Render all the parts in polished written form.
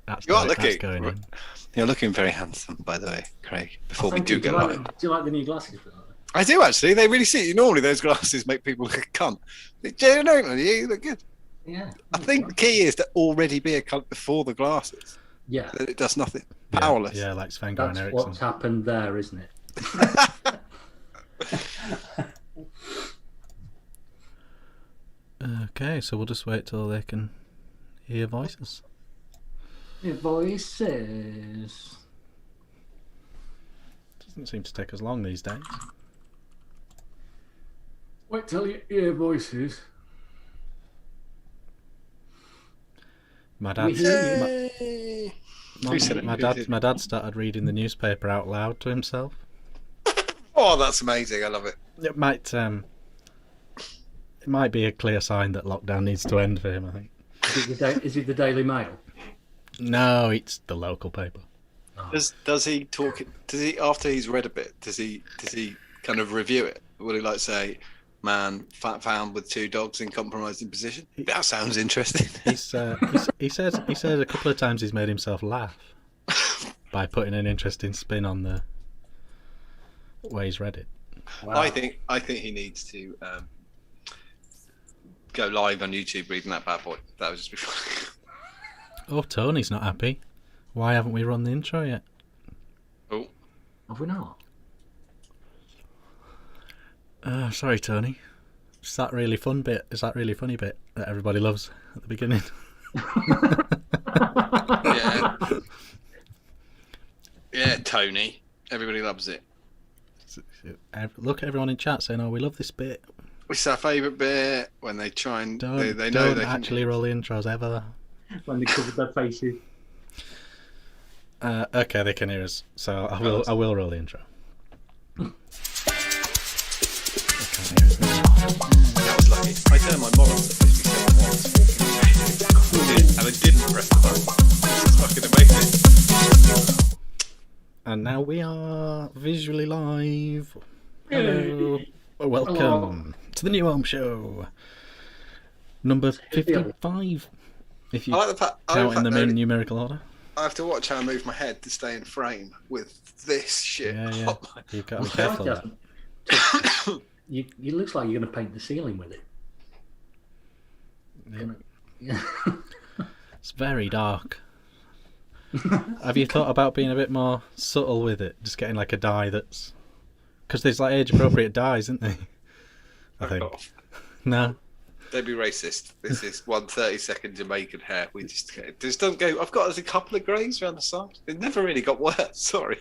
Yeah. You're looking very handsome, by the way, Craig. Before we do go live, do you like the new glasses for that? I do actually. They really see you. Normally, those glasses make people look a cunt. Genuinely, you look good. Yeah. I think the key is to already be a cunt before the glasses. Yeah. It does nothing. Powerless. Yeah, like Sven That's Eriksson. what's happened there, isn't it? Okay, so we'll just wait till they can hear voices. Your voices. Doesn't seem to take as long these days. Wait till you hear voices. My dad, my dad started reading the newspaper out loud to himself. Oh, that's amazing! I love it. It might be a clear sign that lockdown needs to end for him, I think. Is it the Daily Mail? No, it's the local paper. Oh. Does he talk? Does he, after he's read a bit? Does he kind of review it? Would he like say, "Man found with 2 dogs in compromising position"? That sounds interesting. He says a couple of times he's made himself laugh by putting an interesting spin on the way he's read it. Wow. I think he needs to go live on YouTube reading that bad boy. That would just be funny. Oh, Tony's not happy. Why haven't we run the intro yet? Oh, have we not? Sorry, Tony. Is that really fun bit? Is that really funny bit that everybody loves at the beginning? Yeah. Yeah, Tony. Everybody loves it. Look at everyone in chat saying, "Oh, we love this bit." It's our favourite bit when they try and they know they actually roll the intros ever. When they cover their faces. Okay, they can hear us, so I will roll the intro. That was lucky. I turned my mod on to 57 watts, and I didn't press the button. It's fucking amazing. And now we are visually live. Hello. Welcome to the new Ohm Show. Number 55. If you count in the numerical order. I have to watch how I move my head to stay in frame with this shit. Yeah. You've got to be careful of that. It looks like you're going to paint the ceiling with it. Yeah. It's very dark. Have you thought about being a bit more subtle with it? Just getting like a dye that's... Because there's like age-appropriate dyes, isn't there? I think. No? Don't be racist. This is 1 30-second Jamaican hair. We just don't go... I've got a couple of greys around the side. It never really got worse. Sorry.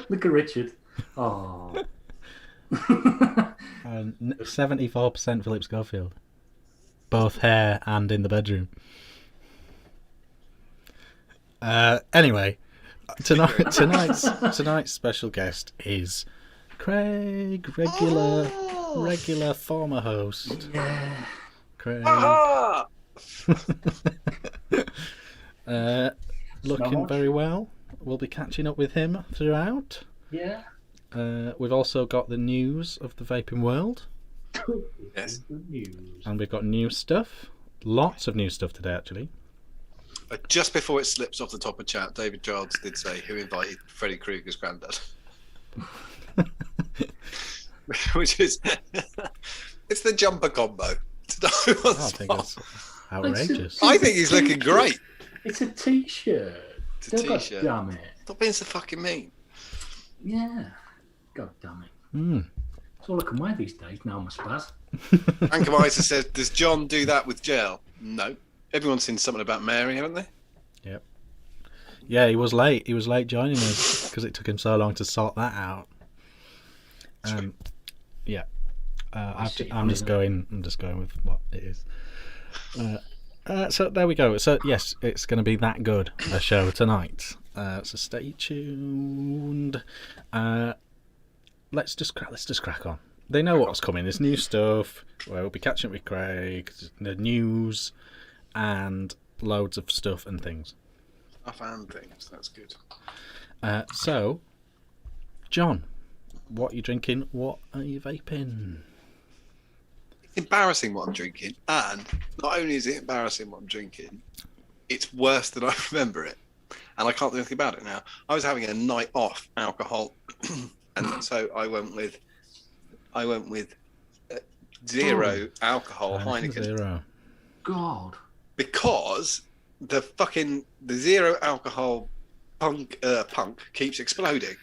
Look at Richard. Oh. 74% Philip Schofield. Both hair and in the bedroom. Anyway, tonight's special guest is Craig, regular former host. Yeah. Craig. Looking very well. We'll be catching up with him throughout. Yeah. We've also got the news of the vaping world. Yes. And we've got new stuff. Lots of new stuff today, actually. Just before it slips off the top of chat, David Giles did say, "Who invited Freddy Krueger's granddad?" Which is, it's the jumper combo. I think that's outrageous. I think he's looking great. It's a t-shirt. It's a t-shirt. God damn it. Stop being so fucking mean. Yeah. God damn it. Mm. That's all I can wear these days. Now I'm a spaz. Anchemizer says, "Does John do that with gel?" No. Everyone's seen something about Mary, haven't they? Yep. Yeah, he was late. He was late joining us because it took him so long to sort that out. Yeah. I'm just going with what it is. So there we go. So yes, it's going to be that good a show tonight. So stay tuned. Let's just crack on. They know what's coming. There's new stuff. We'll be catching up with Craig. The news. And loads of stuff and things. Stuff and things, that's good. So, John, what are you drinking? What are you vaping? embarrassing what I'm drinking, and not only is it embarrassing what I'm drinking, it's worse than I remember it, and I can't do anything about it now. I was having a night off alcohol, and so I went with zero alcohol Heineken. Zero. God. Because the zero alcohol punk keeps exploding,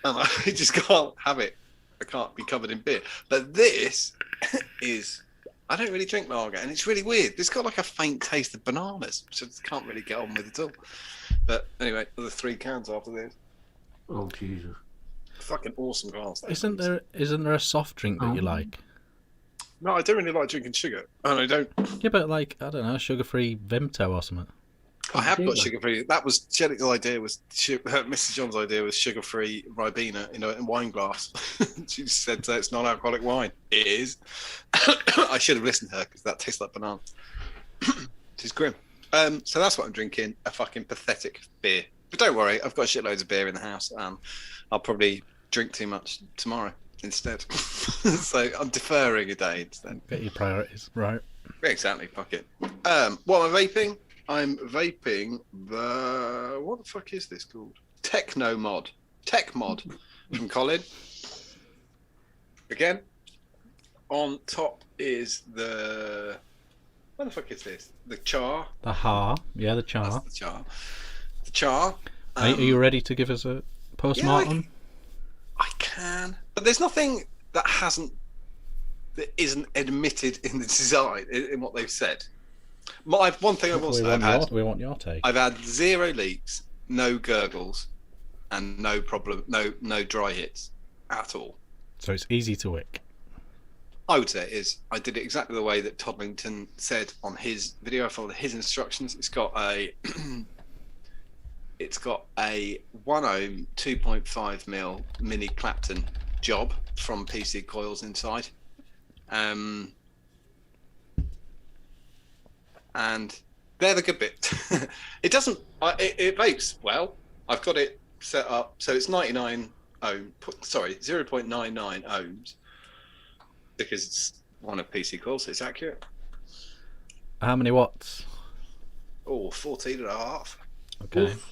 and I just can't have it. I can't be covered in beer. But this is, I don't really drink lager, and it's really weird. It's got like a faint taste of bananas, which I just can't really get on with at all. But anyway, another 3 cans after this. Oh Jesus. Fucking awesome glass. Isn't there a soft drink that you like? No, I don't really like drinking sugar, and I don't. Yeah, but like, I don't know, sugar-free Vimto or something. I have got sugar-free. That was Jenny's idea. Mrs. John's idea was sugar-free Ribena in wine glass. She said it's non-alcoholic wine. It is. I should have listened to her because that tastes like banana. She's grim. So that's what I'm drinking. A fucking pathetic beer. But don't worry, I've got shitloads of beer in the house. I'll probably drink too much tomorrow instead. So I'm deferring a day instead. Get your priorities right. Exactly. Fuck it. What am I vaping? I'm vaping what the fuck is this called? Tech Mod from Colin. Again, on top is what the fuck is this? The Char. The Char. Yeah, the Char. That's the Char. The Char. Are you ready to give us a postmortem? Yeah, I can, but there's nothing that isn't admitted in the design in what they've said. One thing I will say, we want your take. I've had 0 leaks, no gurgles, and no problem, no dry hits at all. So it's easy to wick. I would say it is. I did it exactly the way that Toddlington said on his video. I followed his instructions. It's got a 1 ohm 2.5 mil mini Clapton job from PC Coils inside. And they're the good bit. It doesn't. It vapes well. I've got it set up so it's 99 ohm. Sorry, 0.99 ohms because it's one of PC Coils, so it's accurate. How many watts? 14 and a half. Okay. Oof.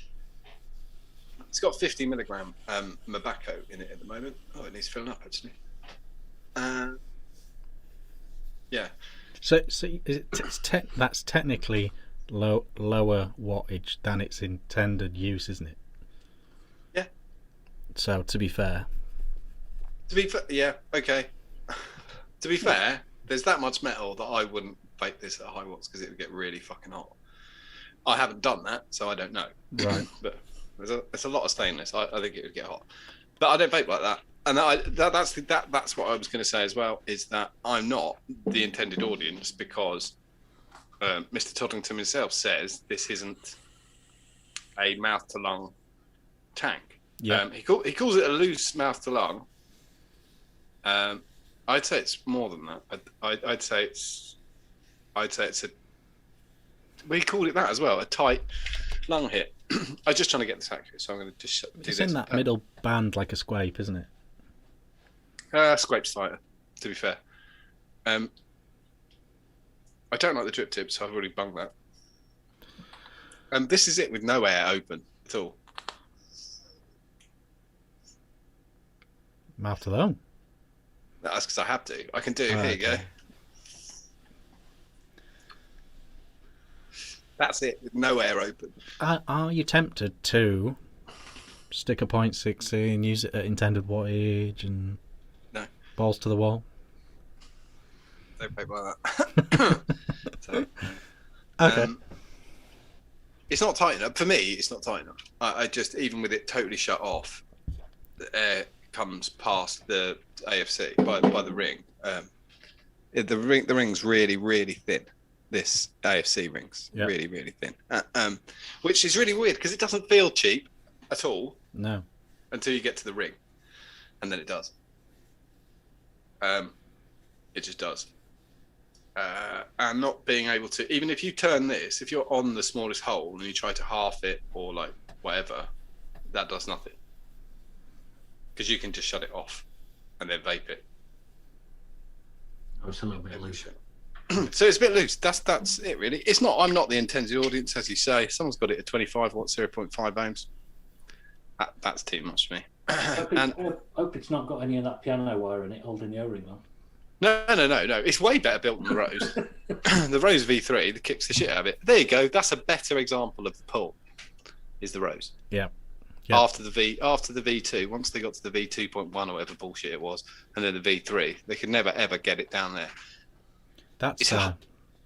It's got 50 milligram Mabacco in it at the moment. Oh, it needs filling up actually. Yeah. So that's technically lower wattage than its intended use, isn't it? Yeah. So to be fair. Yeah, okay. To be fair, there's that much metal that I wouldn't vape this at high watts because it would get really fucking hot. I haven't done that, so I don't know. Right. But there's a lot of stainless. I think it would get hot, but I don't vape like that. And that's what I was going to say as well, is that I'm not the intended audience because Mr. Toddlington himself says this isn't a mouth to lung tank. Yeah. He calls it a loose mouth to lung. I'd say it's more than that. I'd say it's a. We called it that as well, a tight lung hit. I was just trying to get this accurate, so I'm going to just do It's this. in that middle band like a scrape, isn't it? Scrape's tighter, to be fair. I don't like the drip tip, so I've already bunged that. And this is it with no air open at all. Mouth to lung. That's because I have to. I can do. Oh, Here you go. okay. That's it with no air open. Are you tempted to stick a 0.6 in, use it at intended wattage, and No. balls to the wall? Don't vape like that. So, Okay. it's not tight enough. For me, it's not tight enough. I just, even with it totally shut off, the air comes past the AFC by the ring. The ring's really, really thin. This AFC ring's really, really thin. Which is really weird because it doesn't feel cheap at all. No. Until you get to the ring. And then it does. It just does. And not being able to, even if you turn this, if you're on the smallest hole and you try to half it or like whatever, that does nothing. Because you can just shut it off and then vape it. Oh, it's a little bit loose. So it's a bit loose. That's it, really. It's not. I'm not the intended audience, as you say. Someone's got it at 25 watts, 0.5 ohms. That's too much for me. I hope it's not got any of that piano wire in it holding the O-ring on. No. It's way better built than the Rose. The Rose V3 that kicks the shit out of it. There you go. That's a better example of the pull. Is the Rose. Yeah. After the V2, once they got to the V2.1 or whatever bullshit it was, and then the V3, they could never ever get it down there.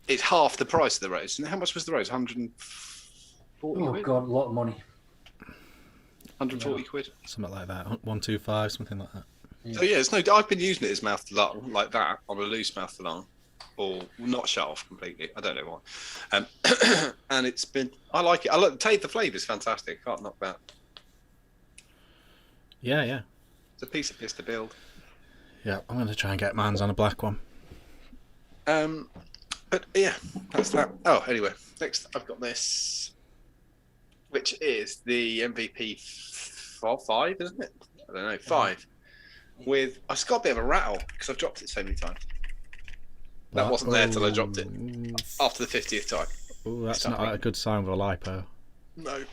It's half the price of the Rose. And how much was the Rose? 140 Oh quid? God, a lot of money. 140 quid. Something like that. 125, something like that. So yeah, it's no. I've been using it as mouth to lung, like that, on a loose mouth to lung, or not shut off completely. I don't know why. And it's been. I like it. I like the flavour is fantastic. Can't knock that. Yeah. It's a piece of piss to build. Yeah, I'm going to try and get mine's on a black one. But yeah, that's that. Oh, anyway, next I've got this, which is the MVP 5, isn't it? I don't know, 5. With I've got a bit of a rattle because I've dropped it so many times. That wasn't there till I dropped it after the 50th time. Oh, that's not a good sign with a lipo. No.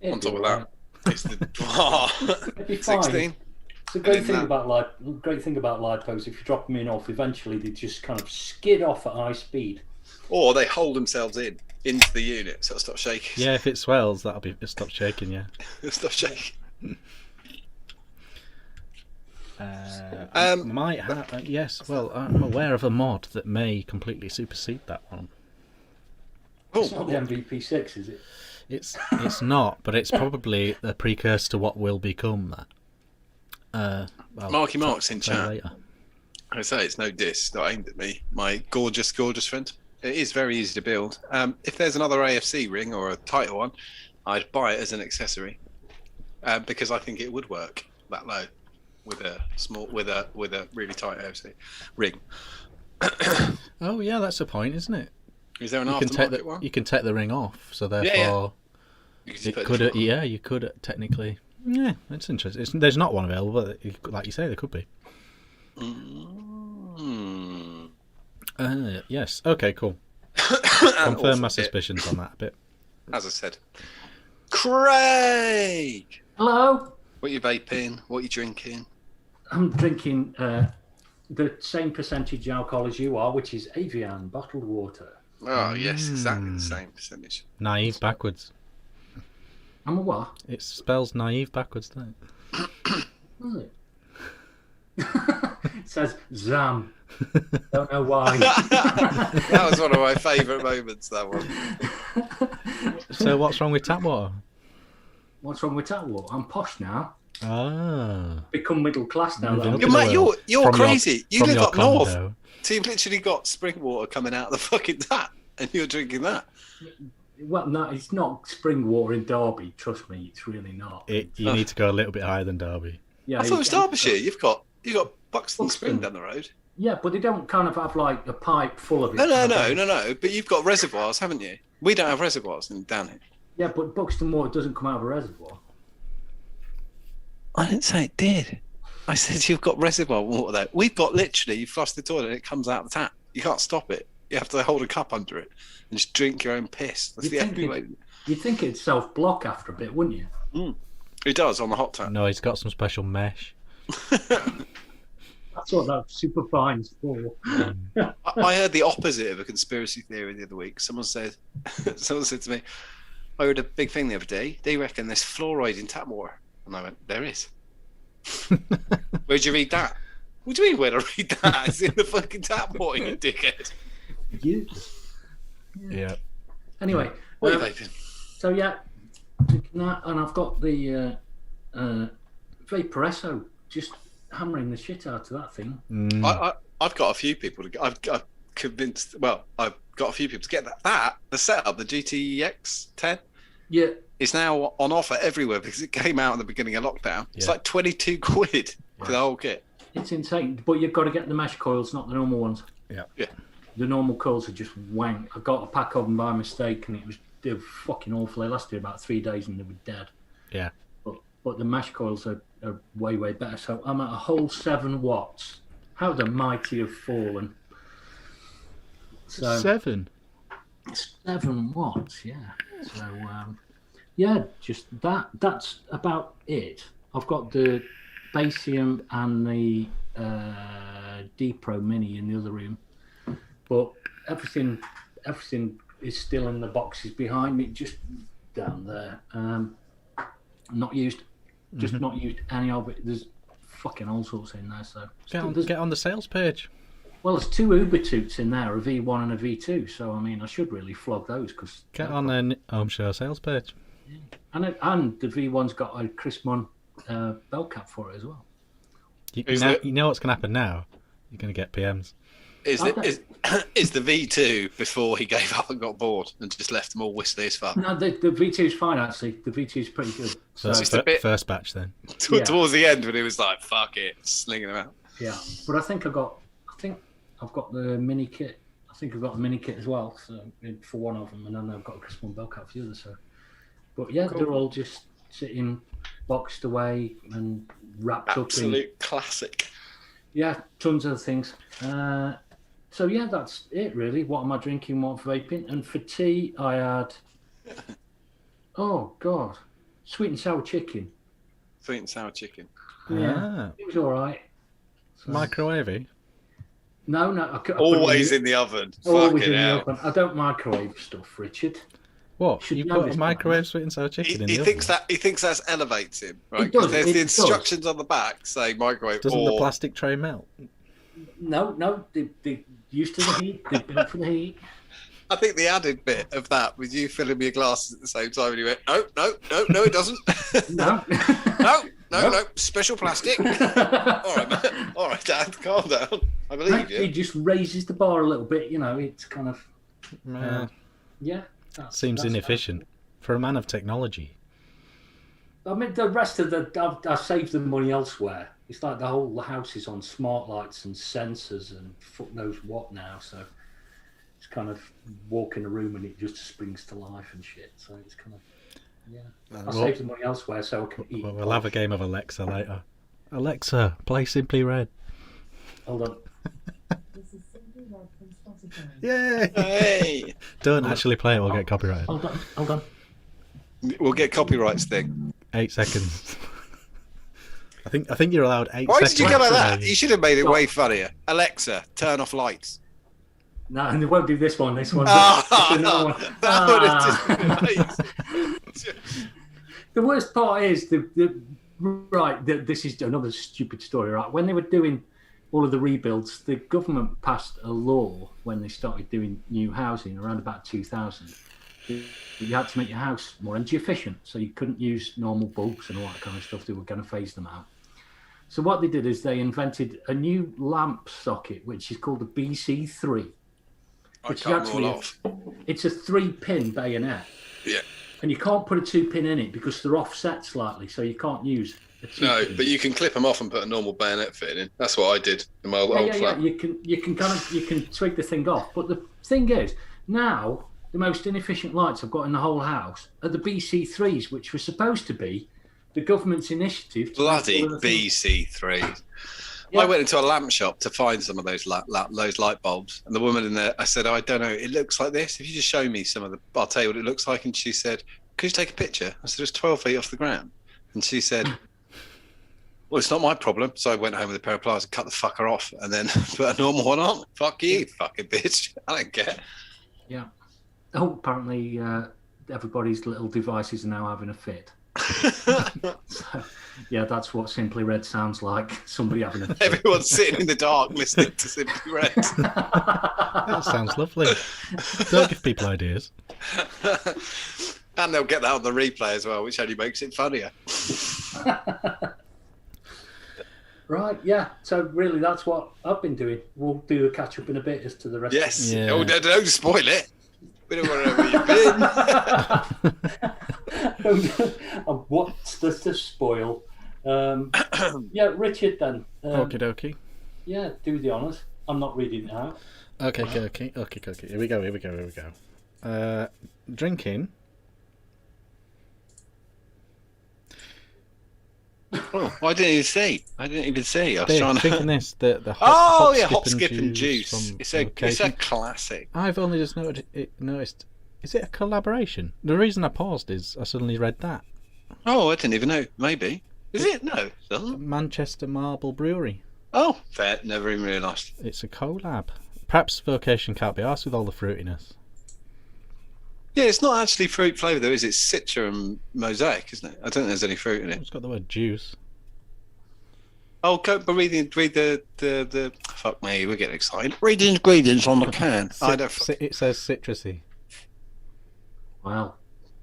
It'd On top be of right. that, it's the It'd be fine. 16. It's a great thing about lipos. If you drop them in off, eventually they just kind of skid off at high speed. Or they hold themselves into the unit, so it'll stop shaking. Yeah, if it swells, it'll stop shaking. Yeah. It'll stop shaking. Might have yes. Well, I'm aware of a mod that may completely supersede that one. It's not the MVP6, is it? It's not, but it's probably a precursor to what will become that. Marky Mark's in chat. Later. I say it's no diss, not aimed at me. My gorgeous friend. It is very easy to build. If there's another AFC ring or a tighter one, I'd buy it as an accessory because I think it would work that low with a really tight AFC ring. Oh yeah, that's the point, isn't it? Is there an You can aftermarket one? You can take the ring off, so therefore you could technically. Yeah, it's interesting. There's not one available, but like you say, there could be. Yes. Okay. Cool. Confirm my suspicions on that a bit. As I said, Craig. Hello. What you vaping? What you drinking? I'm drinking the same percentage alcohol as you are, which is Evian bottled water. Oh yes, exactly the same percentage. Naive backwards. I'm a what? It spells naive backwards, doesn't it? Does it? It says Zam. Don't know why. That was one of my favourite moments. That one. So what's wrong with tap water? What's wrong with that water? I'm posh now. Ah. Become middle class now. Moving That up I'm- the Mate, world. you're From your- crazy. You from live your up north, condo. so you've literally got spring water coming out of the fucking tap, and you're drinking that. Well, no, it's not spring water in Derby. Trust me, it's really not. You need to go a little bit higher than Derby. Yeah, I thought it was Derbyshire. You've got Buxton Buxton. Spring down the road. Yeah, but they don't kind of have like a pipe full of it. No. But you've got reservoirs, haven't you? We don't have reservoirs down here. Yeah, but Buxton water doesn't come out of a reservoir. I didn't say it did. I said you've got reservoir water there. We've got literally, you flush the toilet and it comes out of the tap. You can't stop it. You have to hold a cup under it and just drink your own piss. That's the only way. You'd think it'd self-block after a bit, wouldn't you? It does on the hot tap. No, he's got some special mesh. That's what that superfine's for. I heard the opposite of a conspiracy theory the other week. Someone said to me, I heard a big thing the other day. They reckon there's fluoride in tap water. And I went, there is. Where'd you read that? What do you mean where'd I read that? It's in the fucking tap water, you dickhead. Yeah. Anyway, What are you vaping? so yeah, drinking that, and I've got the Vaporesso, just hammering the shit out of that thing. I've got a few people I've convinced. Well, I've got a few people to get the setup, the GTX 10. Yeah, is now on offer everywhere because it came out at the beginning of lockdown. It's Yeah. like 22 quid for the whole kit. it's insane. But you've got to get the mesh coils, not the normal ones. Yeah. The normal coils are just wank. I got a pack of them by mistake, and they were fucking awful. They lasted about 3 days, and they were dead. Yeah. But the mesh coils are way better. So I'm at a whole 7 watts How the mighty have fallen. So 7. 7 watts, yeah. So yeah, just that. That's about it. I've got the Basium and the D Pro Mini in the other room, but everything is still in the boxes behind me, just down there. Not used, just not used any of it. There's fucking all sorts in there. So Get on the sales page. well, there's 2 Uber Toots in there, a V1 and a V2. So I mean, I should really flog those because Get on the Ohm Show sales page. and the V1's got a Chris Munn bell cap for it as well. You know what's going to happen now? You're going to get PMs. Is the V2 before he gave up and got bored and just left them all whistly as fuck? No, the V2's fine actually. The V2's pretty good. So Just a bit- first batch then. Towards the end when he was like, fuck it, slinging them out. Yeah, but I think I've got the mini kit. I think I've got the mini kit as well. So for one of them, and then I've got a Chris Munn bell cap for the other. So, but yeah, Cool. they're all just sitting boxed away and wrapped up in. Absolute classic. Yeah, tons of things. So yeah, that's it really. What am I drinking? What vaping? And for tea, I had. Oh God, sweet and sour chicken. Sweet and sour chicken. Ah, It was all right. So, microwavey. no, I couldn't Always eat- in the oven. always Fucking in the hell. oven. I don't microwave stuff, Richard. What? Should You know put this a by now. microwave sweet and sour chicken in He the thinks oven? he thinks that elevates him, right? It does, 'Cause there's it the does. instructions on the back saying microwave Doesn't or the plastic tray melt? No, they used to the heat. They built for the heat. I think the added bit of that was you filling me your glasses at the same time and you went, no, it doesn't. No. no, special plastic. All right, man. All right, Dad, calm down. I believe He you. just raises the bar a little bit. You know, it's kind of yeah. Seems that's- inefficient for a man of technology. I mean, the rest of I saved the money elsewhere. It's like the whole house is on smart lights and sensors and fuck knows what now. So it's kind of walk in a room and it just springs to life and shit. So it's kind of I saved the money elsewhere so I can eat. We'll have a game of Alexa later. Alexa, play Simply Red. Hold on. This is Simply Red from Spotify. Yay! Hey, Don't actually play it, we'll get copyrighted. Hold on. we'll get copyrights thing. 8 seconds. I think you're allowed 8 Why seconds. did you go like that? to- You should have made it way funnier. Alexa, turn off lights. No, and they won't do this one. This one's Ah, another one. that would have just been amazing. The worst part is this is another stupid story, right? When they were doing all of the rebuilds, the government passed a law when they started doing new housing around about 2000. You had to make your house more energy efficient, so you couldn't use normal bulbs and all that kind of stuff. They were going to phase them out. So what they did is they invented a new lamp socket, which is called the BC3. I Which is can't actually roll off. It's a 3-pin bayonet. Yeah. And you can't put a 2-pin in it because they're offset slightly, so you can't use a 2-pin. No, but you can clip them off and put a normal bayonet fit in. That's what I did in my old flat. You can twig the thing off. But the thing is, now the most inefficient lights I've got in the whole house are the BC3s, which were supposed to be the government's initiative. To Bloody make all of the things- BC3. Yeah. I went into a lamp shop to find some of those light bulbs, and the woman in there, I said, I don't know, it looks like this. If you just show me some of I'll tell you what it looks like. And she said, could you take a picture? I said, it's 12 feet off the ground. And she said, well, it's not my problem. So I went home with a pair of pliers and cut the fucker off and then put a normal one on. Fuck you, fucking bitch. I don't care. Yeah. Oh, apparently everybody's little devices are now having a fit. So, yeah, that's what Simply Red sounds like. Somebody having a fit. Everyone's sitting in the dark listening to Simply Red. That sounds lovely. Don't give people ideas. And they'll get that on the replay as well, which only makes it funnier. Right, yeah. So really, that's what I've been doing. We'll do a catch up in a bit as to the rest. Yes. Yeah. Oh, don't spoil it. We don't want to know where you've been. What's to spoil? Yeah, Richard. Then. Okie dokie. Yeah, do the honours. I'm not reading it out. Okay. Here we go. Drinking. Oh, I didn't even see. I was This, trying to. thinking this, the Hop, skip, and juice. from It's a Vocation. classic. I've only just noticed. Is it a collaboration? The reason I paused is I suddenly read that Oh, I didn't even know. Maybe. Is it? No. It doesn't. Manchester Marble Brewery. Oh, fair. Never even realised. It's a collab. Perhaps Vocation can't be arsed with all the fruitiness. Yeah, it's not actually fruit flavour though, is it? It's Citra and Mosaic, isn't it? I don't think there's any fruit in it. It's got the word juice. Oh, go, but read the. Fuck me, we're getting excited. Read the ingredients on the can. I don't. It says citrusy Well,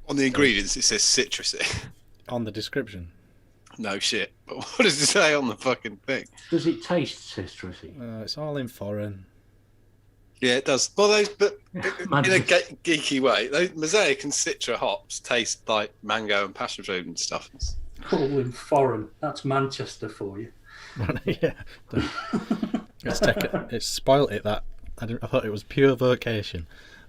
On the ingredients, it says citrusy. on the description. No shit. But what does it say on the fucking thing? does it taste citrusy? It's all in foreign. Yeah, it does. Well, those, but in a Imagine- geeky way, those Mosaic and Citra hops taste like mango and passion fruit and stuff. All in foreign. That's Manchester for you. Yeah. It's spoilt it that. I thought it was pure Vocation.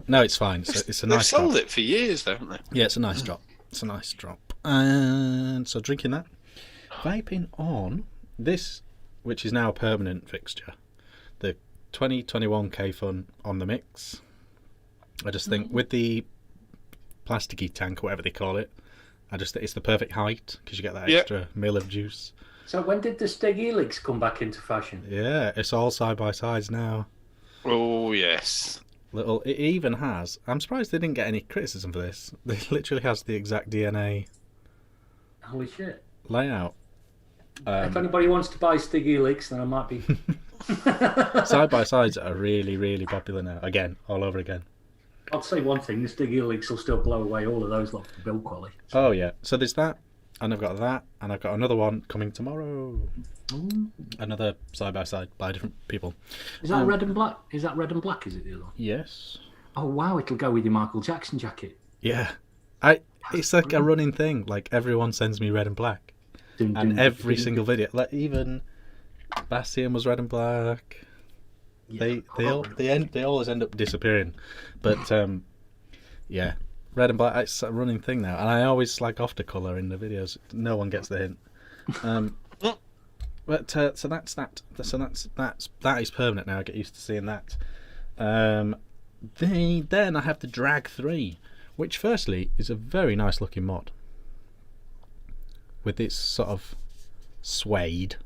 No, it's fine. It's a They've nice sold drop. it for years, though, haven't they? Yeah, it's a nice drop. It's a nice drop. And so drinking that. Vaping on this, which is now a permanent fixture. The 2021 K Fun on the mix. I just think with the plasticky tank or whatever they call it, I just think it's the perfect height because you get that Yep. extra mil of juice. So when did the Stig Helix come back into fashion? Yeah, it's all side by sides now. Oh, yes. It even has. I'm surprised they didn't get any criticism for this. It literally has the exact DNA Holy shit. layout. If anybody wants to buy Stig Helix, then I might be... Side by sides are really, really popular now. Again, all over again. I'll say one thing, the Stig Helix will still blow away all of those lot for build quality. Oh yeah. So there's that, and I've got that, and I've got another one coming tomorrow. Ooh. Another side by side by different people. Is that red and black? Is that red and black, is it the other one? Yes. Oh wow, it'll go with your Michael Jackson jacket. Yeah. It's like a running thing. Like everyone sends me red and black, Dun, and dun, every dun, single video, like even Bastian was red and black. yeah. They always end up disappearing, but yeah, red and black. It's a running thing now, and I always slag off the colour in the videos. No one gets the hint. But so that's that. So that is permanent now. I get used to seeing that. Then I have the Drag 3, which firstly is a very nice looking mod with its sort of suede.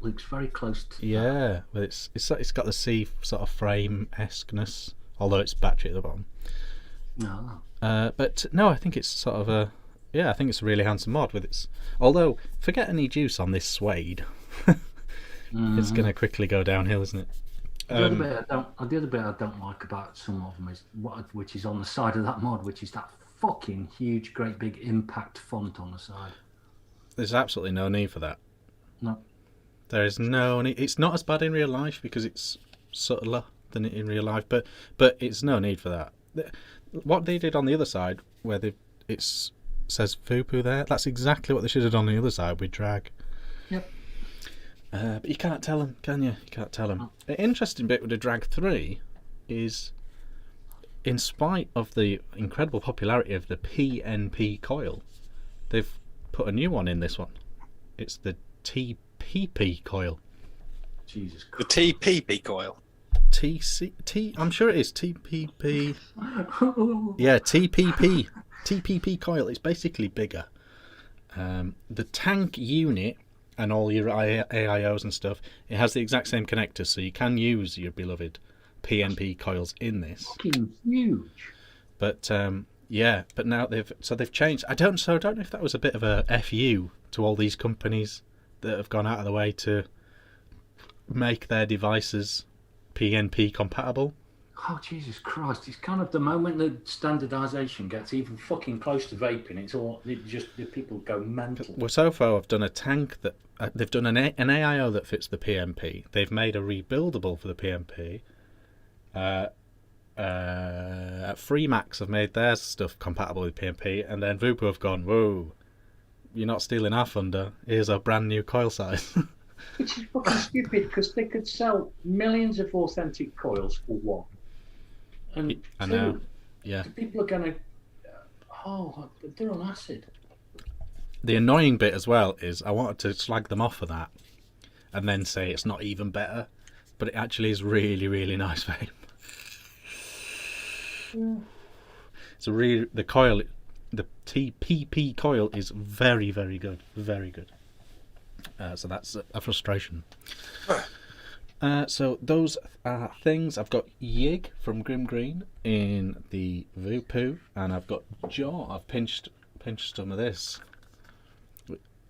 Looks very close to that. Yeah, but it's got the C sort of frame esqueness, although it's battery at the bottom. No. But no, I think it's sort of a I think it's a really handsome mod with its. Although forget any juice on this suede, it's going to quickly go downhill, isn't it? The other bit I don't like about some of them is which is on the side of that mod, which is that fucking huge, great big impact font on the side. There's absolutely no need for that. No. There is no need. It's not as bad in real life because it's subtler than it in real life, but it's no need for that. What they did on the other side, where it says Fupu there, that's exactly what they should have done on the other side with drag. Yep. But you can't tell them, can you? You can't tell them. The interesting bit with the Drag 3 is, in spite of the incredible popularity of the PNP coil, they've put a new one in this one. It's the TPP coil. Jesus The Christ. TPP coil. I'm sure it is TPP. Yeah, TPP coil. It's basically bigger. The tank unit and all your AIOs and stuff, it has the exact same connector, so you can use your beloved PNP coils in this. Fucking huge. But but now they've changed. I don't know if that was a bit of a FU to all these companies that have gone out of the way to make their devices PNP compatible. Oh Jesus Christ! It's kind of the moment that standardisation gets even fucking close to vaping. The people go mental. Well, so far I've done a tank that they've done an AIO that fits the PNP. They've made a rebuildable for the PNP. Freemax have made their stuff compatible with PNP, and then Vupu have gone, whoa, you're not stealing our thunder. Here's a brand new coil size. Which is fucking stupid because they could sell millions of authentic coils for one. And I know. Yeah. people are going to. They're on acid. The annoying bit as well is I wanted to slag them off for that, and then say it's not even better, but it actually is really, really nice vape. It's the coil, the TPP coil is very, very good, very good. So that's a frustration. So those are things. I've got Yig from Grim Green in the Voopoo, and I've got Jaw. I've pinched some of this.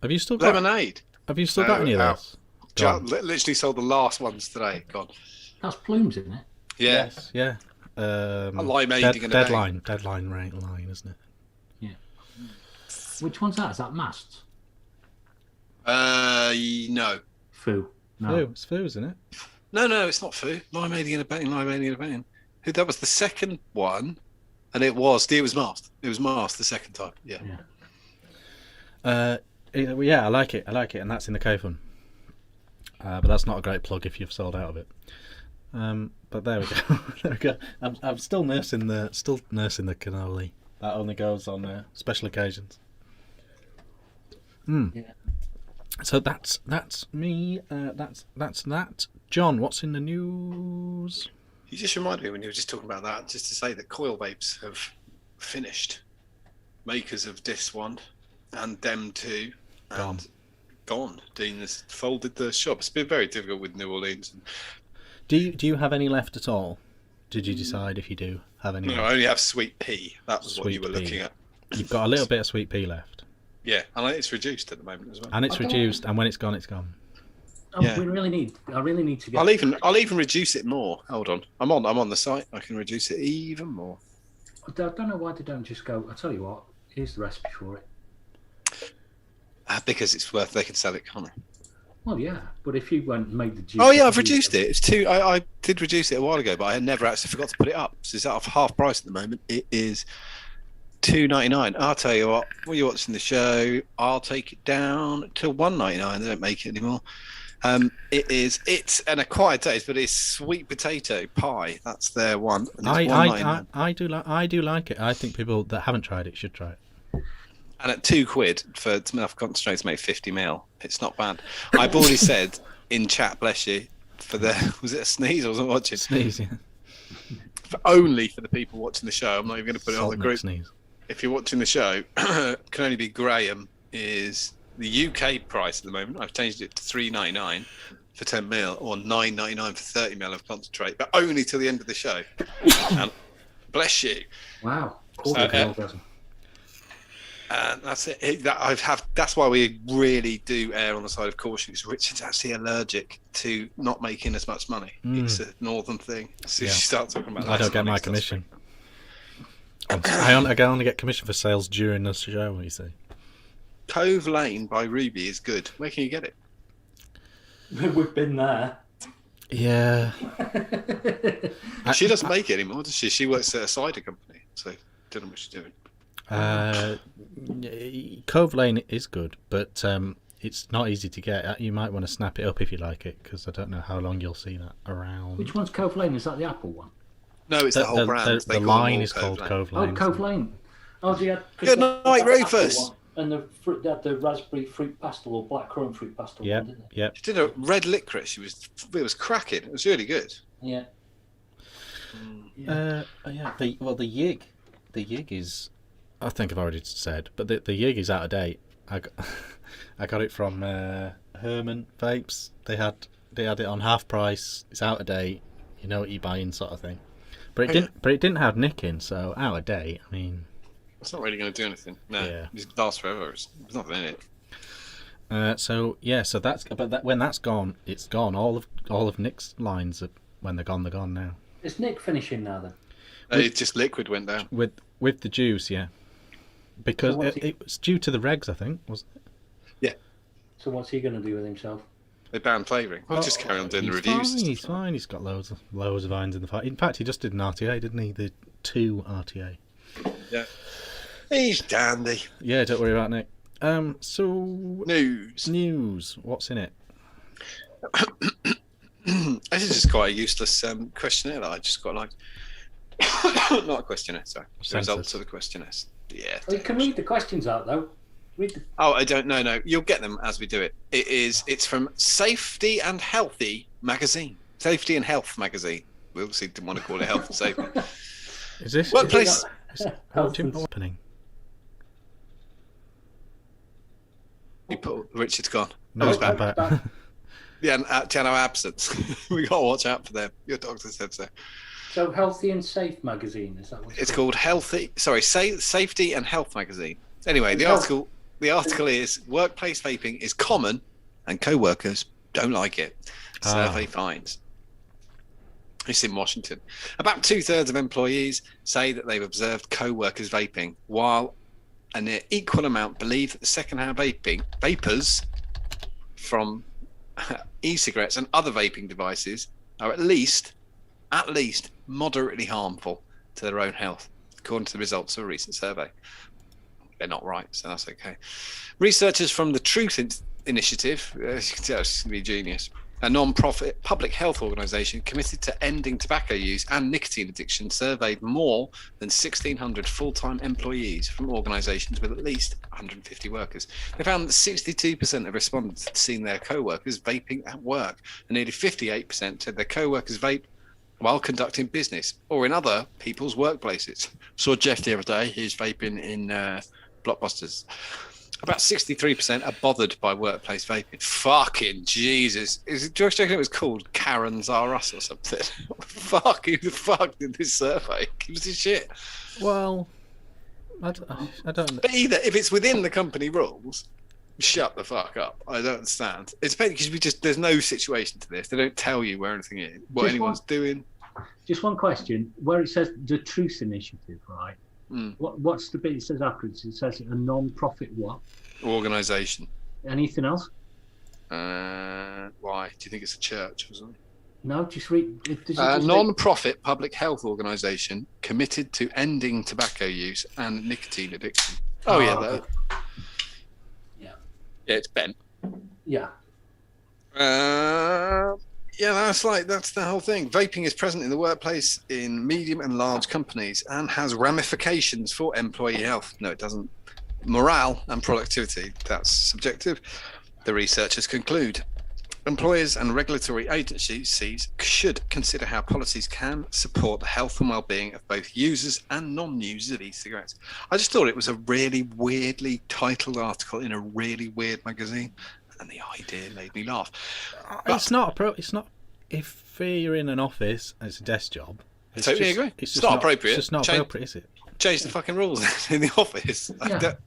Have you still got Lemonade. Have you still got any of this? Literally sold the last ones today. Gone. That's plumes, isn't it? Yeah. Yes, yeah. A limeade and a bang. Deadline line, isn't it? Yeah. Which one's that? Is that mast? No. Foo. No. Foo. It's Foo, isn't it? No, it's not Foo. Limeade and a bang. That was the second one, and it was Mast. It was Mast the second time. Yeah. Yeah, I like it, and that's in the Kofun. But that's not a great plug if you've sold out of it. But there we go. There we go. I'm still nursing the cannoli. That only goes on special occasions. Yeah. So that's me. That's that. John, what's in the news? You just reminded me when you were just talking about that, just to say that coil vapes have finished. Makers of this one and them too. Gone. Dean has folded the shop. It's been very difficult with New Orleans. Do you have any left at all? Did you decide if you do have any? No, left? I only have Sweet Pea. That was what Sweet you were Pea. looking at. You've got a little bit of Sweet Pea left. Yeah, and it's reduced at the moment as well. And it's reduced, and when it's gone, it's gone. Oh, Yeah. I really need to get. I'll even reduce it more. Hold on. I'm on the site. I can reduce it even more. I don't know why they don't just go. I tell you what. Here's the recipe for it. Because it's worth. They can sell it, can't they? Well, yeah, but if you went and made the juice. Oh yeah, I've reduced it. It's two. I did reduce it a while ago, but I had never actually forgot to put it up. So it's at half price at the moment. It is $2.99. I'll tell you what. When you're watching the show, I'll take it down to $1.99. They don't make it anymore. It's an acquired taste, but it's sweet potato pie. That's their one. And it's $1.99. I do like it. I think people that haven't tried it should try it. And at £2 for enough concentrate to make 50ml, it's not bad. I've already said in chat, bless you, was it a sneeze? I wasn't watching. Sneeze, yeah. Only for the people watching the show. I'm not even going to put it on Salt the neck group. sneeze. If you're watching the show, can only be Graham. Is the UK price at the moment? I've changed it to $3.99 for 10ml or $9.99 for 30ml of concentrate, but only till the end of the show. And bless you. Wow. And that's it. That's why we really do err on the side of caution. Because Richard's actually allergic to not making as much money. It's a northern thing. So you start talking about that. I don't get my commission. I only get commission for sales during the show. You see, Cove Lane by Ruby is good. Where can you get it? We've been there. Yeah. She doesn't make it anymore, does she? She works at a cider company, so don't know what she's doing. Cove Lane is good, but it's not easy to get. You might want to snap it up if you like it, because I don't know how long you'll see that around. Which one's Cove Lane? Is that the Apple one? No, it's the whole brand. The line is called Cove Lane. Oh, Cove Lane. Oh, yeah. Good night, Rufus. And they had the raspberry fruit pastel or blackcurrant fruit pastel Yeah, one, didn't they? yeah. She did a red licorice. It was cracking. It was really good. Yeah. Yeah. The Yig is. I think I've already said, but the Yig is out of date. I got it from Herman Vapes. They had it on half price. It's out of date. You know what you're buying, sort of thing. But it didn't have nick in, so out of date. I mean, it's not really going to do anything. No, Yeah. it lasts forever. There's nothing in it. so that's. But when that's gone, it's gone. All of Nick's lines when they're gone now. Is Nick finishing now then? It's just liquid went down. With the juice, yeah. Because So what's it was due to the regs, I think, wasn't it? Yeah. So what's he going to do with himself? They banned flavouring. I'll just carry on doing the reviews. He's fine. He's got loads of vines in the fire. In fact, he just did an RTA, didn't he? The 2 RTA. Yeah. He's dandy. Yeah, don't worry about Nick. So News. What's in it? This is just quite a useless questionnaire that I just got like. Not a questionnaire, sorry. The Census. results of the questionnaire. Yeah. Well, you can read the questions out though. Read the... Oh, I don't know. No, you'll get them as we do it. It's from Safety and Healthy magazine. Safety and Health magazine. We obviously didn't want to call it Health and Safety. Is this Workplace. what's happening? Richard's gone. No, Oh, it's he's back. back. Yeah, and Tiano absence. We got to watch out for them. Your doctor said so. So Healthy and Safe magazine, is that what It's called Safety and Health magazine. Anyway, the article is workplace vaping is common and co-workers don't like it. Survey finds. It's in Washington. About 2/3 of employees say that they've observed co-workers vaping, while an equal amount believe that the secondhand vapors from e-cigarettes and other vaping devices are at least moderately harmful to their own health, according to the results of a recent survey. They're not right, so that's okay. Researchers from the Truth Initiative, as you can tell, she's going to be a genius, a non-profit public health organisation committed to ending tobacco use and nicotine addiction, surveyed more than 1,600 full-time employees from organisations with at least 150 workers. They found that 62% of respondents had seen their co-workers vaping at work, and nearly 58% said their co-workers vape while conducting business or in other people's workplaces. Saw Jeff the other day, he's vaping in Blockbusters. About 63% are bothered by workplace vaping. Fucking Jesus. Do you reckon it was called Karen's R Us or something? Who the fuck did this survey? Give us a shit. Well, I don't. But either, if it's within the company rules, shut the fuck up. I don't understand. It's because there's no situation to this. They don't tell you where anything is, what anyone's doing. Just one question. Where it says the Truth Initiative, right? What's the bit it says afterwards? It says a non-profit what? Organisation. Anything else? Why? Do you think it's a church or something? No, just read. Non-profit public health organisation committed to ending tobacco use and nicotine addiction. Yeah, it's Ben. Yeah. That's the whole thing. Vaping is present in the workplace in medium and large companies and has ramifications for employee health. No, it doesn't. Morale and productivity, that's subjective. The researchers conclude. Employers and regulatory agencies should consider how policies can support the health and well-being of both users and non-users of e-cigarettes. I just thought it was a really weirdly titled article in a really weird magazine, and the idea made me laugh. It's not. It's not. If you're in an office and it's a desk job, Totally agree. It's not appropriate. It's just not appropriate, is it? Change the fucking rules in the office. But